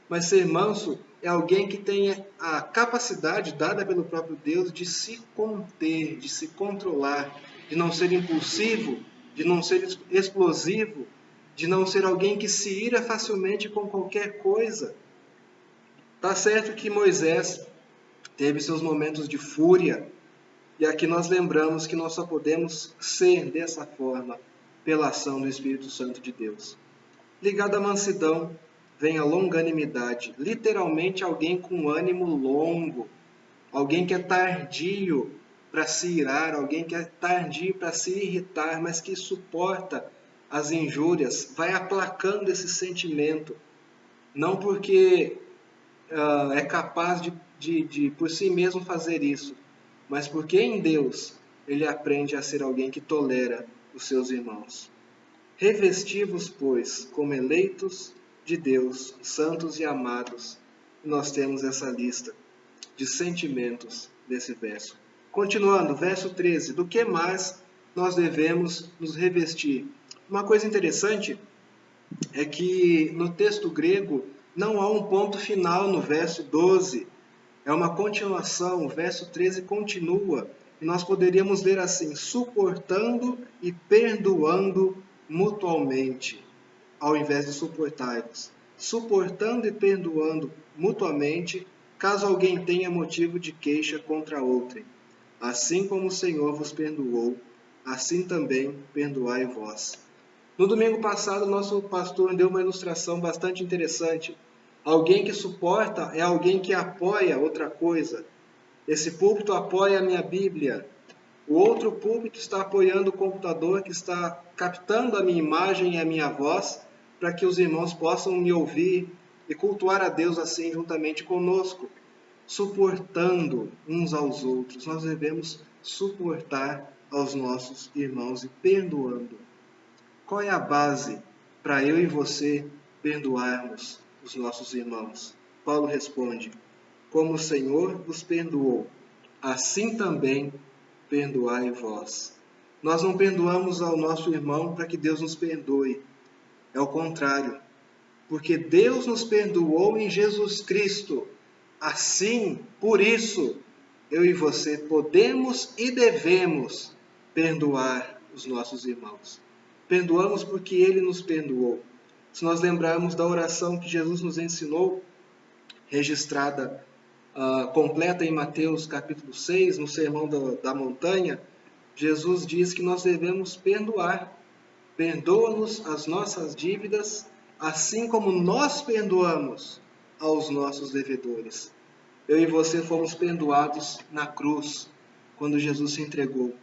Speaker 5: Mas ser manso é alguém que tem a capacidade dada pelo próprio Deus de se conter, de se controlar, de não ser impulsivo, de não ser explosivo, de não ser alguém que se ira facilmente com qualquer coisa. Tá certo que Moisés teve seus momentos de fúria, e aqui nós lembramos que nós só podemos ser dessa forma pela ação do Espírito Santo de Deus. Ligado à mansidão, vem a longanimidade, literalmente alguém com ânimo longo, alguém que é tardio para se irar, alguém que é tardio para se irritar, mas que suporta as injúrias, vai aplacando esse sentimento, não porque é capaz de por si mesmo fazer isso, mas porque em Deus ele aprende a ser alguém que tolera os seus irmãos. Revesti-vos, pois, como eleitos de Deus, santos e amados. E nós temos essa lista de sentimentos desse verso. Continuando, verso 13. Do que mais nós devemos nos revestir? Uma coisa interessante é que no texto grego não há um ponto final no verso 12. É uma continuação, o verso 13 continua. E nós poderíamos ler assim: suportando e perdoando mutualmente, ao invés de suportai-vos. Suportando e perdoando mutuamente, caso alguém tenha motivo de queixa contra outrem. Assim como o Senhor vos perdoou, assim também perdoai vós. No domingo passado, nosso pastor deu uma ilustração bastante interessante. Alguém que suporta é alguém que apoia outra coisa. Esse púlpito apoia a minha Bíblia. O outro púlpito está apoiando o computador que está captando a minha imagem e a minha voz para que os irmãos possam me ouvir e cultuar a Deus assim juntamente conosco, suportando uns aos outros. Nós devemos suportar aos nossos irmãos e perdoando. Qual é a base para eu e você perdoarmos os nossos irmãos? Paulo responde: como o Senhor vos perdoou, assim também perdoai vós. Nós não perdoamos ao nosso irmão para que Deus nos perdoe. É o contrário. Porque Deus nos perdoou em Jesus Cristo. Assim, por isso, eu e você podemos e devemos perdoar os nossos irmãos. Perdoamos porque Ele nos perdoou. Se nós lembrarmos da oração que Jesus nos ensinou, registrada completa em Mateus capítulo 6, no Sermão da Montanha, Jesus diz que nós devemos perdoar. Perdoa-nos as nossas dívidas, assim como nós perdoamos aos nossos devedores. Eu e você fomos perdoados na cruz, quando Jesus se entregou,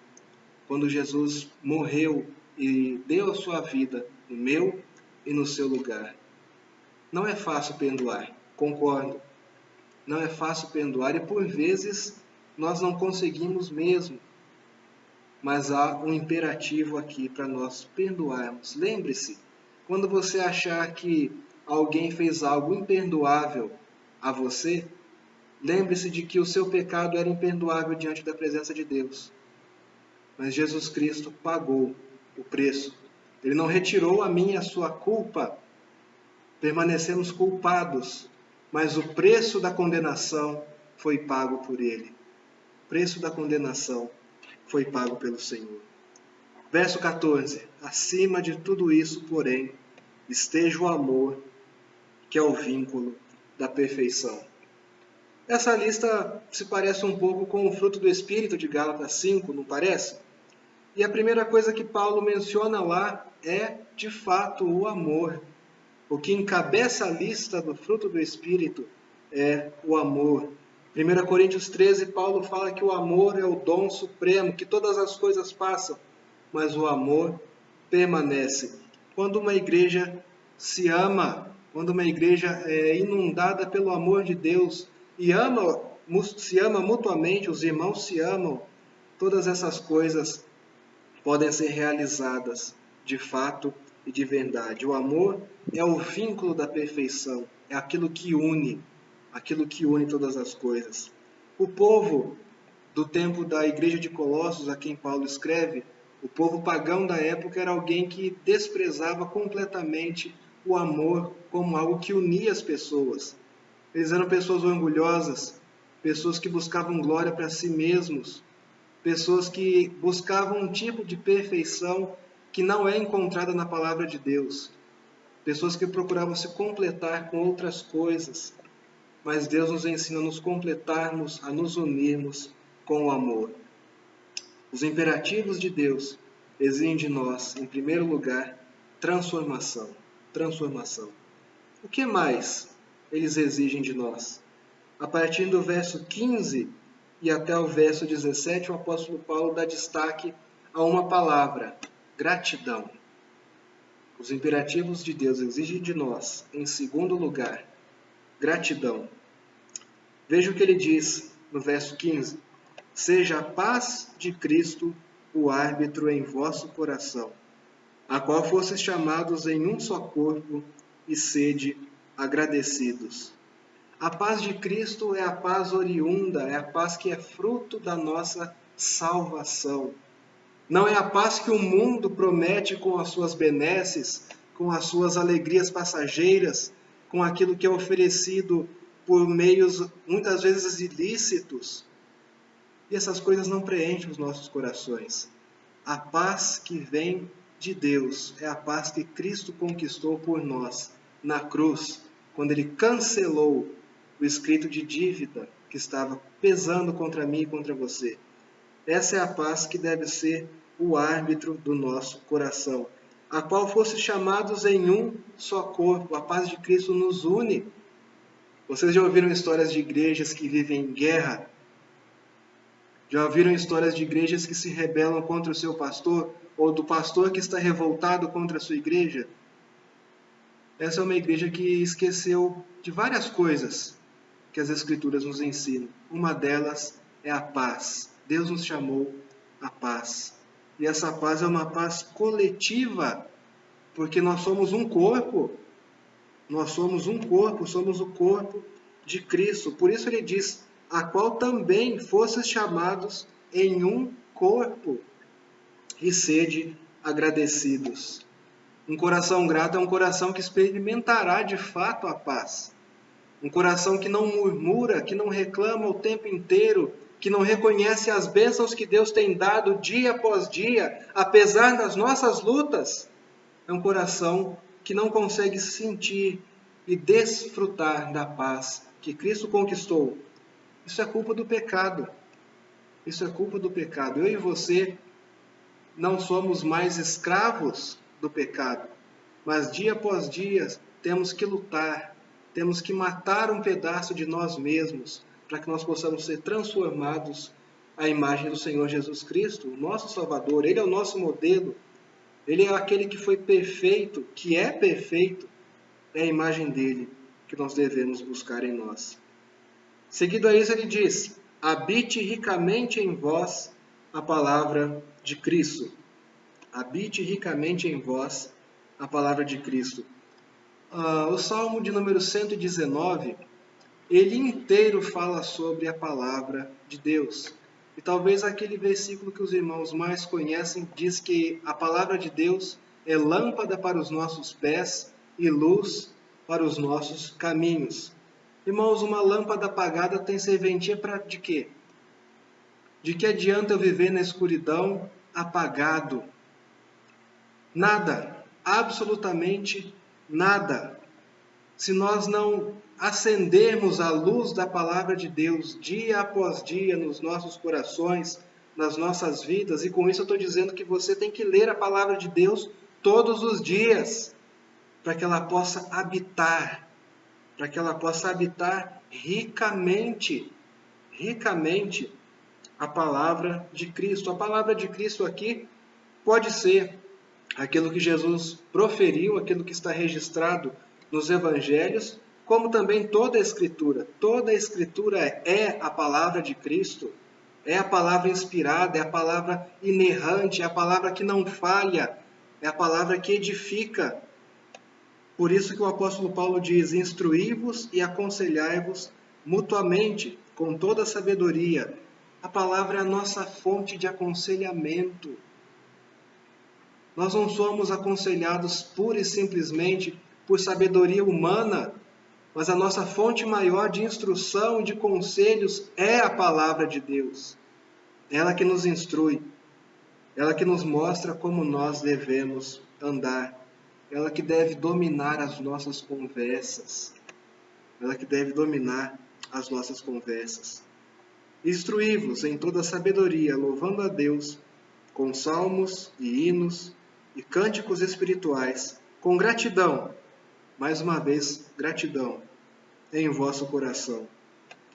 Speaker 5: quando Jesus morreu e deu a sua vida no meu e no seu lugar. Não é fácil perdoar, concordo. Não é fácil perdoar e por vezes nós não conseguimos mesmo. mas há um imperativo aqui para nós perdoarmos. Lembre-se, quando você achar que alguém fez algo imperdoável a você, lembre-se de que o seu pecado era imperdoável diante da presença de Deus. Mas Jesus Cristo pagou o preço. Ele não retirou a minha e a sua culpa. Permanecemos culpados, mas o preço da condenação foi pago por Ele. O preço da condenação foi pago pelo Senhor. Verso 14. Acima de tudo isso, porém, esteja o amor, que é o vínculo da perfeição. Essa lista se parece um pouco com o fruto do Espírito de Gálatas 5, não parece? E a primeira coisa que Paulo menciona lá é, de fato, o amor. O que encabeça a lista do fruto do Espírito é o amor. 1 Coríntios 13, Paulo fala que o amor é o dom supremo, que todas as coisas passam, mas o amor permanece. Quando uma igreja se ama, quando uma igreja é inundada pelo amor de Deus e se ama mutuamente, os irmãos se amam, todas essas coisas podem ser realizadas de fato e de verdade. O amor é o vínculo da perfeição, é aquilo que une todas as coisas. O povo do tempo da igreja de Colossos, a quem Paulo escreve, o povo pagão da época era alguém que desprezava completamente o amor como algo que unia as pessoas. Eles eram pessoas orgulhosas, pessoas que buscavam glória para si mesmos, pessoas que buscavam um tipo de perfeição que não é encontrada na palavra de Deus. Pessoas que procuravam se completar com outras coisas. Mas Deus nos ensina a nos completarmos, a nos unirmos com o amor. Os imperativos de Deus exigem de nós, em primeiro lugar, transformação. Transformação. O que mais eles exigem de nós? A partir do verso 15 e até o verso 17, o apóstolo Paulo dá destaque a uma palavra: gratidão. Os imperativos de Deus exigem de nós, em segundo lugar, gratidão. Veja o que ele diz no verso 15. Seja a paz de Cristo o árbitro em vosso coração, a qual fostes chamados em um só corpo, e sede agradecidos. A paz de Cristo é a paz oriunda, é a paz que é fruto da nossa salvação. Não é a paz que o mundo promete com as suas benesses, com as suas alegrias passageiras, com aquilo que é oferecido por meios muitas vezes ilícitos. E essas coisas não preenchem os nossos corações. A paz que vem de Deus é a paz que Cristo conquistou por nós na cruz, quando Ele cancelou o escrito de dívida que estava pesando contra mim e contra você. Essa é a paz que deve ser o árbitro do nosso coração, a qual fosse chamados em um só corpo. A paz de Cristo nos une. Vocês já ouviram histórias de igrejas que vivem em guerra? Já ouviram histórias de igrejas que se rebelam contra o seu pastor, ou do pastor que está revoltado contra a sua igreja? Essa é uma igreja que esqueceu de várias coisas que as Escrituras nos ensinam. Uma delas é a paz. Deus nos chamou à paz. E essa paz é uma paz coletiva, porque nós somos um corpo. Nós somos um corpo, somos o corpo de Cristo. Por isso ele diz, a qual também fostes chamados em um corpo, e sede agradecidos. Um coração grato é um coração que experimentará de fato a paz. Um coração que não murmura, que não reclama o tempo inteiro, que não reconhece as bênçãos que Deus tem dado dia após dia, apesar das nossas lutas. É um coração que não consegue sentir e desfrutar da paz que Cristo conquistou. Isso é culpa do pecado. Isso é culpa do pecado. Eu e você não somos mais escravos do pecado, mas dia após dia temos que lutar, temos que matar um pedaço de nós mesmos para que nós possamos ser transformados à imagem do Senhor Jesus Cristo, o nosso Salvador. Ele é o nosso modelo, Ele é aquele que foi perfeito, que é perfeito, é a imagem dele que nós devemos buscar em nós. Seguido a isso ele diz, habite ricamente em vós a palavra de Cristo. Habite ricamente em vós a palavra de Cristo. O Salmo de número 119, ele inteiro fala sobre a palavra de Deus. E talvez aquele versículo que os irmãos mais conhecem diz que a palavra de Deus é lâmpada para os nossos pés e luz para os nossos caminhos. Irmãos, uma lâmpada apagada tem serventia para de quê? De que adianta eu viver na escuridão apagado? Nada, absolutamente nada. Se nós não acendermos a luz da palavra de Deus dia após dia nos nossos corações, nas nossas vidas, e com isso eu estou dizendo que você tem que ler a palavra de Deus todos os dias, para que ela possa habitar, ricamente a palavra de Cristo. A palavra de Cristo aqui pode ser aquilo que Jesus proferiu, aquilo que está registrado nos evangelhos, como também toda a Escritura. Toda a Escritura é a palavra de Cristo, é a palavra inspirada, é a palavra inerrante, é a palavra que não falha, é a palavra que edifica. Por isso que o apóstolo Paulo diz: instruí-vos e aconselhai-vos mutuamente, com toda a sabedoria. A palavra é a nossa fonte de aconselhamento. Nós não somos aconselhados pura e simplesmente por sabedoria humana, mas a nossa fonte maior de instrução e de conselhos é a palavra de Deus. Ela que nos instrui, ela que nos mostra como nós devemos andar, ela que deve dominar as nossas conversas, Instruí-vos em toda sabedoria, louvando a Deus com salmos e hinos e cânticos espirituais, com gratidão, mais uma vez, gratidão, em vosso coração.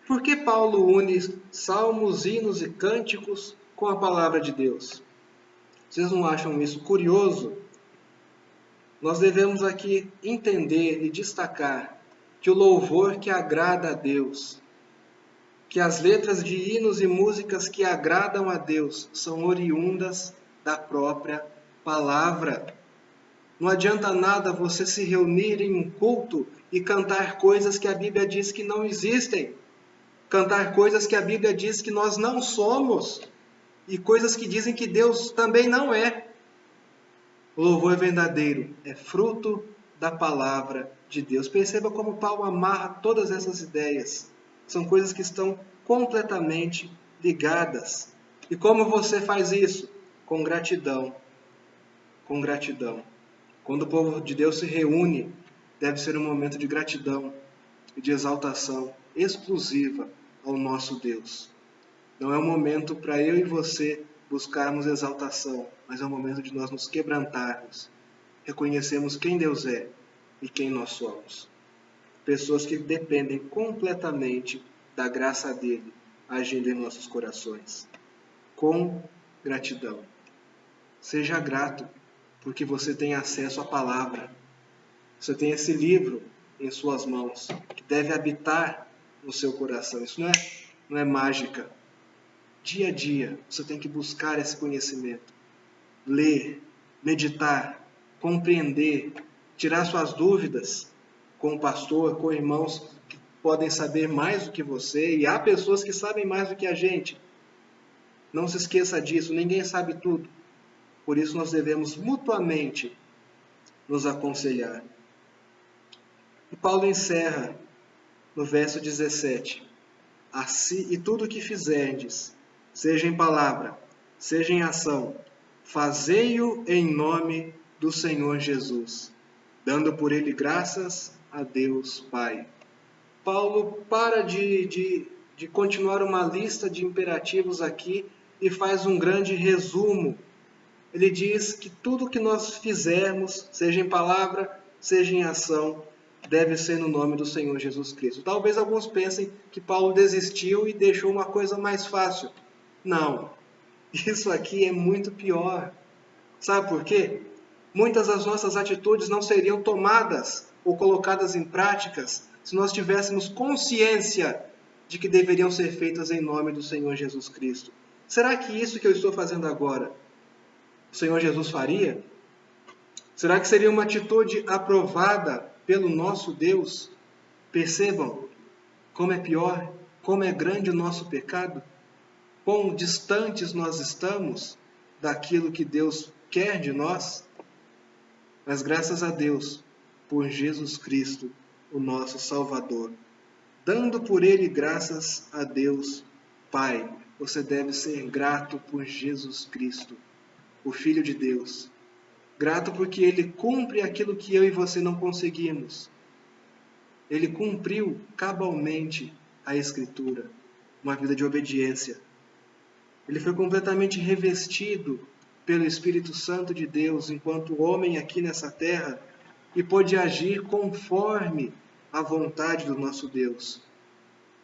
Speaker 5: Por que Paulo une salmos, hinos e cânticos com a palavra de Deus? Vocês não acham isso curioso? Nós devemos aqui entender e destacar que o louvor que agrada a Deus, que as letras de hinos e músicas que agradam a Deus são oriundas da própria palavra. Não adianta nada você se reunir em um culto e cantar coisas que a Bíblia diz que não existem, cantar coisas que a Bíblia diz que nós não somos e coisas que dizem que Deus também não é. O louvor verdadeiro é fruto da palavra de Deus. Perceba como Paulo amarra todas essas ideias. São coisas que estão completamente ligadas. E como você faz isso? Com gratidão. Com gratidão. Quando o povo de Deus se reúne, deve ser um momento de gratidão e de exaltação exclusiva ao nosso Deus. Não é um momento para eu e você buscarmos exaltação, mas é um momento de nós nos quebrantarmos, reconhecermos quem Deus é e quem nós somos. Pessoas que dependem completamente da graça dele agindo em nossos corações. Com gratidão. Seja grato, porque você tem acesso à palavra. Você tem esse livro em suas mãos, que deve habitar no seu coração. Isso não é mágica. Dia a dia, você tem que buscar esse conhecimento. Ler, meditar, compreender, tirar suas dúvidas com o pastor, com irmãos que podem saber mais do que você. E há pessoas que sabem mais do que a gente. Não se esqueça disso, ninguém sabe tudo. Por isso nós devemos mutuamente nos aconselhar. E Paulo encerra no verso 17. Assim, e tudo o que fizerdes, seja em palavra, seja em ação, fazei-o em nome do Senhor Jesus, dando por ele graças a Deus Pai. Paulo para de continuar uma lista de imperativos aqui e faz um grande resumo. Ele diz que tudo que nós fizermos, seja em palavra, seja em ação, deve ser no nome do Senhor Jesus Cristo. Talvez alguns pensem que Paulo desistiu e deixou uma coisa mais fácil. Não, isso aqui é muito pior. Sabe por quê? Muitas das nossas atitudes não seriam tomadas ou colocadas em práticas se nós tivéssemos consciência de que deveriam ser feitas em nome do Senhor Jesus Cristo. Será que isso que eu estou fazendo agora, o Senhor Jesus faria? Será que seria uma atitude aprovada pelo nosso Deus? Percebam como é pior, como é grande o nosso pecado, quão distantes nós estamos daquilo que Deus quer de nós. Mas graças a Deus, por Jesus Cristo, o nosso Salvador. Dando por Ele graças a Deus, Pai. Você deve ser grato por Jesus Cristo, o Filho de Deus. Grato porque Ele cumpre aquilo que eu e você não conseguimos. Ele cumpriu cabalmente a Escritura, uma vida de obediência. Ele foi completamente revestido pelo Espírito Santo de Deus enquanto homem aqui nessa terra e pôde agir conforme a vontade do nosso Deus.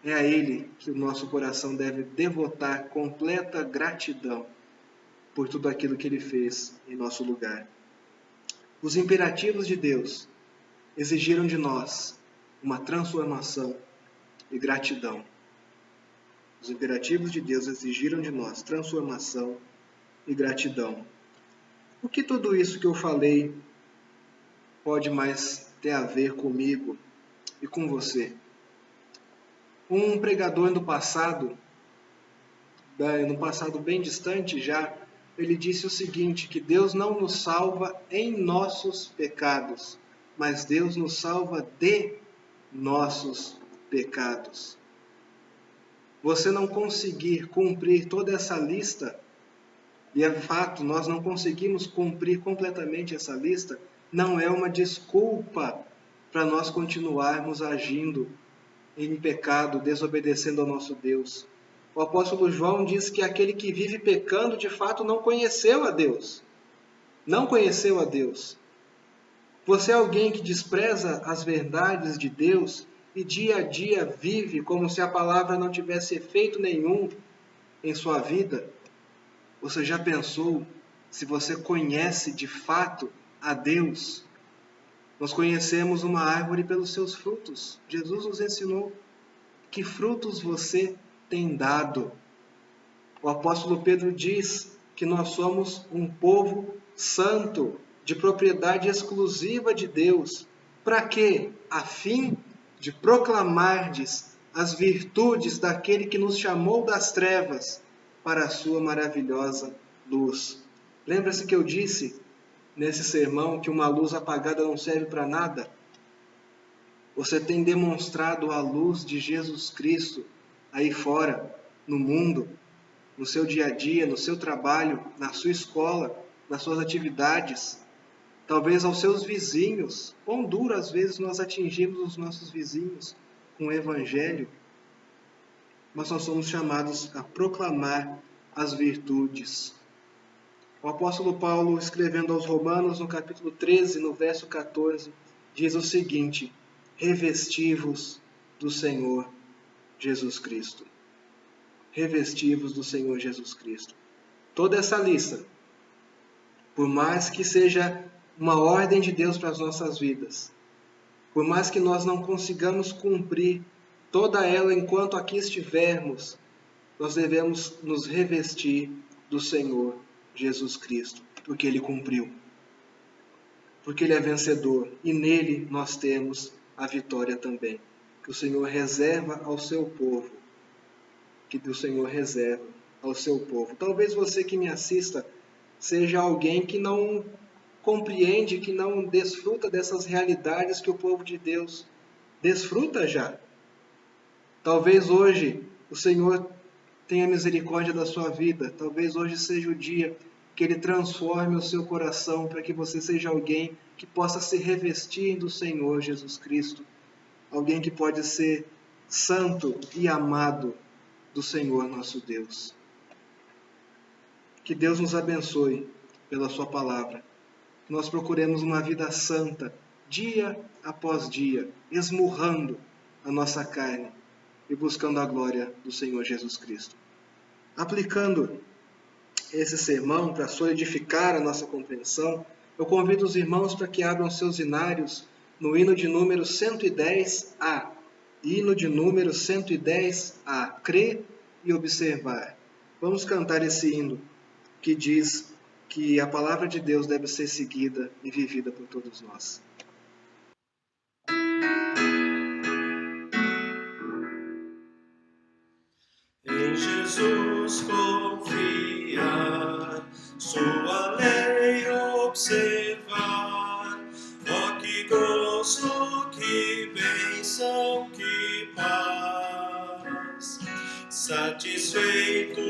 Speaker 5: É a Ele que o nosso coração deve devotar completa gratidão por tudo aquilo que Ele fez em nosso lugar. Os imperativos de Deus exigiram de nós uma transformação e gratidão. Os imperativos de Deus exigiram de nós transformação e gratidão. O que tudo isso que eu falei pode mais ter a ver comigo e com você? Um pregador no passado bem distante já, ele disse o seguinte, que Deus não nos salva em nossos pecados, mas Deus nos salva de nossos pecados. Você não conseguir cumprir toda essa lista, e é fato, nós não conseguimos cumprir completamente essa lista, não é uma desculpa para nós continuarmos agindo em pecado, desobedecendo ao nosso Deus. O apóstolo João diz que aquele que vive pecando, de fato, não conheceu a Deus. Não conheceu a Deus. Você é alguém que despreza as verdades de Deus e dia a dia vive como se a palavra não tivesse efeito nenhum em sua vida? Você já pensou se você conhece de fato a Deus? Nós conhecemos uma árvore pelos seus frutos. Jesus nos ensinou que frutos você tem dado. O apóstolo Pedro diz que nós somos um povo santo, de propriedade exclusiva de Deus. Para quê? A fim de proclamardes as virtudes daquele que nos chamou das trevas para a sua maravilhosa luz. Lembra-se que eu disse nesse sermão que uma luz apagada não serve para nada? Você tem demonstrado a luz de Jesus Cristo aí fora, no mundo, no seu dia a dia, no seu trabalho, na sua escola, nas suas atividades, talvez aos seus vizinhos. Quão duro às vezes nós atingimos os nossos vizinhos com o Evangelho, mas nós somos chamados a proclamar as virtudes. O apóstolo Paulo, escrevendo aos Romanos, no capítulo 13, no verso 14, diz o seguinte: revesti-vos do Senhor Jesus Cristo. Revesti-vos do Senhor Jesus Cristo. Toda essa lista, por mais que seja uma ordem de Deus para as nossas vidas, por mais que nós não consigamos cumprir toda ela enquanto aqui estivermos, nós devemos nos revestir do Senhor Jesus Cristo, porque Ele cumpriu, porque Ele é vencedor e nele nós temos a vitória também, que o Senhor reserva ao seu povo, Talvez você que me assista seja alguém que não compreende, que não desfruta dessas realidades que o povo de Deus desfruta já. Talvez hoje o Senhor tenha misericórdia da sua vida. Talvez hoje seja o dia que Ele transforme o seu coração para que você seja alguém que possa se revestir do Senhor Jesus Cristo. Alguém que pode ser santo e amado do Senhor nosso Deus. Que Deus nos abençoe pela sua palavra. Que nós procuremos uma vida santa, dia após dia, esmurrando a nossa carne e buscando a glória do Senhor Jesus Cristo. Aplicando esse sermão para solidificar a nossa compreensão, eu convido os irmãos para que abram seus inários no hino de número 110A. Hino de número 110A. Crer e observar. vamos cantar esse hino que diz que a palavra de Deus deve ser seguida e vivida por todos nós.
Speaker 6: Em Jesus confiar, sua lei observar, ó que gozo, que bênção, que paz. Satisfeito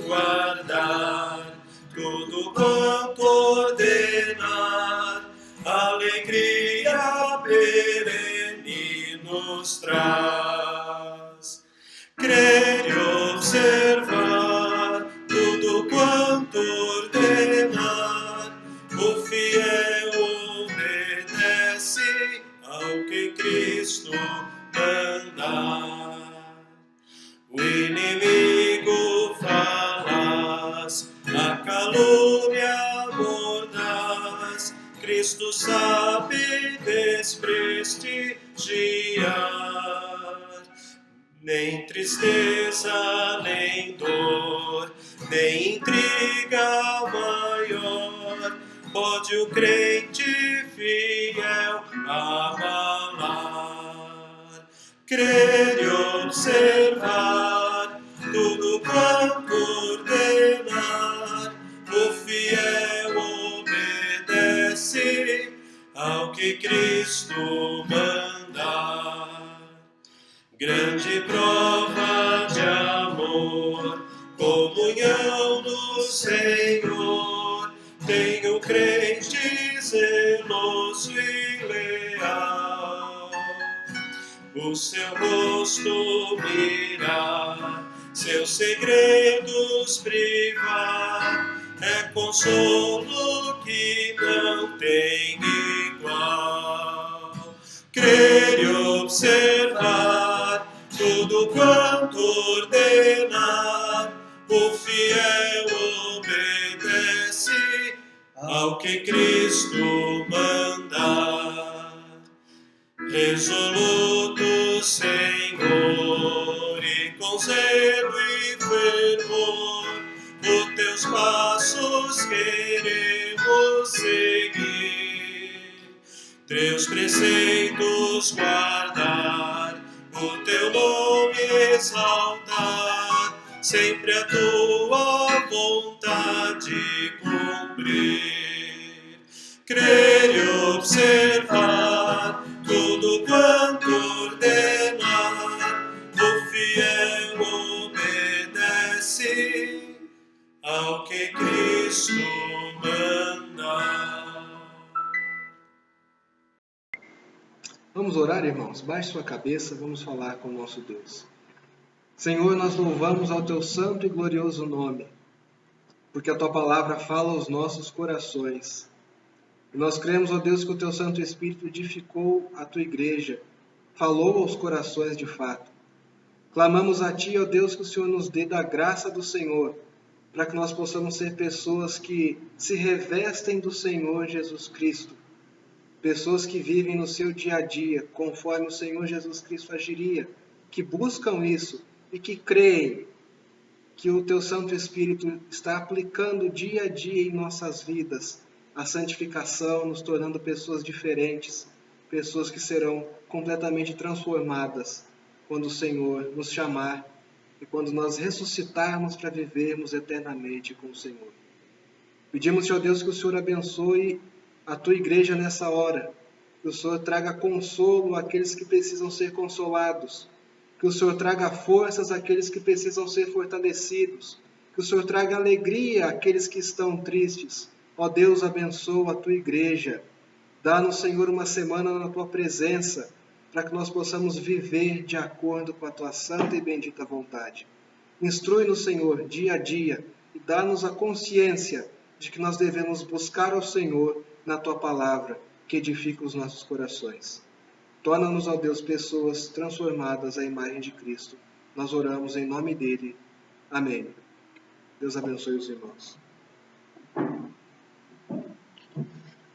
Speaker 6: guardar tudo quanto ordenar, alegria perene nos traz. Crer e observar tudo quanto ordenar, o fiel obedece ao que Cristo mandar. O inimigo falaz, a calúnia mordaz, Cristo sabe desprestigiar. Nem tristeza, nem dor, nem intriga maior pode o crente fiel abalar. Crer e observar tudo quanto ordenar, o fiel obedece ao que Cristo mandar. Grande prova de amor, comunhão no Senhor, tem o crente zeloso e leal. O seu rosto mirar, seus segredos privar, é consolo que não tem igual. Crer e observar tudo quanto ordenar, o fiel obedece ao que Cristo mandar. Resoluto, Senhor, e com zelo e fervor, os teus passos queremos seguir. Teus preceitos guardar, o teu nome exaltar, sempre a tua vontade cumprir. Crer e observar tudo quanto ordenar, o fiel obedece ao que Cristo manda.
Speaker 5: Vamos orar, irmãos? Baixe sua cabeça, vamos falar com o nosso Deus. Senhor, nós louvamos ao teu santo e glorioso nome, porque a tua palavra fala aos nossos corações. E nós cremos, ó Deus, que o teu Santo Espírito edificou a tua igreja, falou aos corações de fato. Clamamos a ti, ó Deus, que o Senhor nos dê da graça do Senhor, para que nós possamos ser pessoas que se revestem do Senhor Jesus Cristo, pessoas que vivem no seu dia a dia, conforme o Senhor Jesus Cristo agiria, que buscam isso e que creem que o teu Santo Espírito está aplicando dia a dia em nossas vidas a santificação, nos tornando pessoas diferentes, pessoas que serão completamente transformadas quando o Senhor nos chamar e quando nós ressuscitarmos para vivermos eternamente com o Senhor. Pedimos, ó Deus, que o Senhor abençoe a tua igreja nessa hora, que o Senhor traga consolo àqueles que precisam ser consolados, que o Senhor traga forças àqueles que precisam ser fortalecidos, que o Senhor traga alegria àqueles que estão tristes. Ó Deus, abençoa a tua igreja, dá-nos, Senhor, uma semana na tua presença, para que nós possamos viver de acordo com a tua santa e bendita vontade. Instrui-nos, Senhor, dia a dia, e dá-nos a consciência de que nós devemos buscar ao Senhor na tua palavra, que edifica os nossos corações. Torna-nos, ó Deus, pessoas transformadas à imagem de Cristo. Nós oramos em nome dele. Amém. Deus abençoe os irmãos.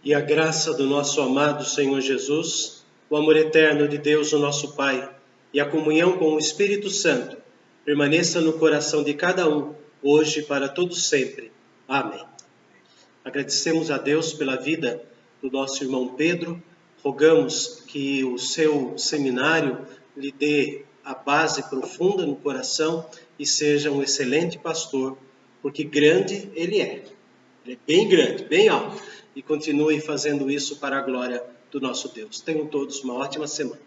Speaker 1: E a graça do nosso amado Senhor Jesus, o amor eterno de Deus, o nosso Pai, e a comunhão com o Espírito Santo, permaneça no coração de cada um hoje e para todos sempre. Amém. Agradecemos a Deus pela vida do nosso irmão Pedro. Rogamos que o seu seminário lhe dê a base profunda no coração e seja um excelente pastor, porque grande ele é. Ele é bem grande, bem alto. E continue fazendo isso para a glória do nosso Deus. Tenham todos uma ótima semana.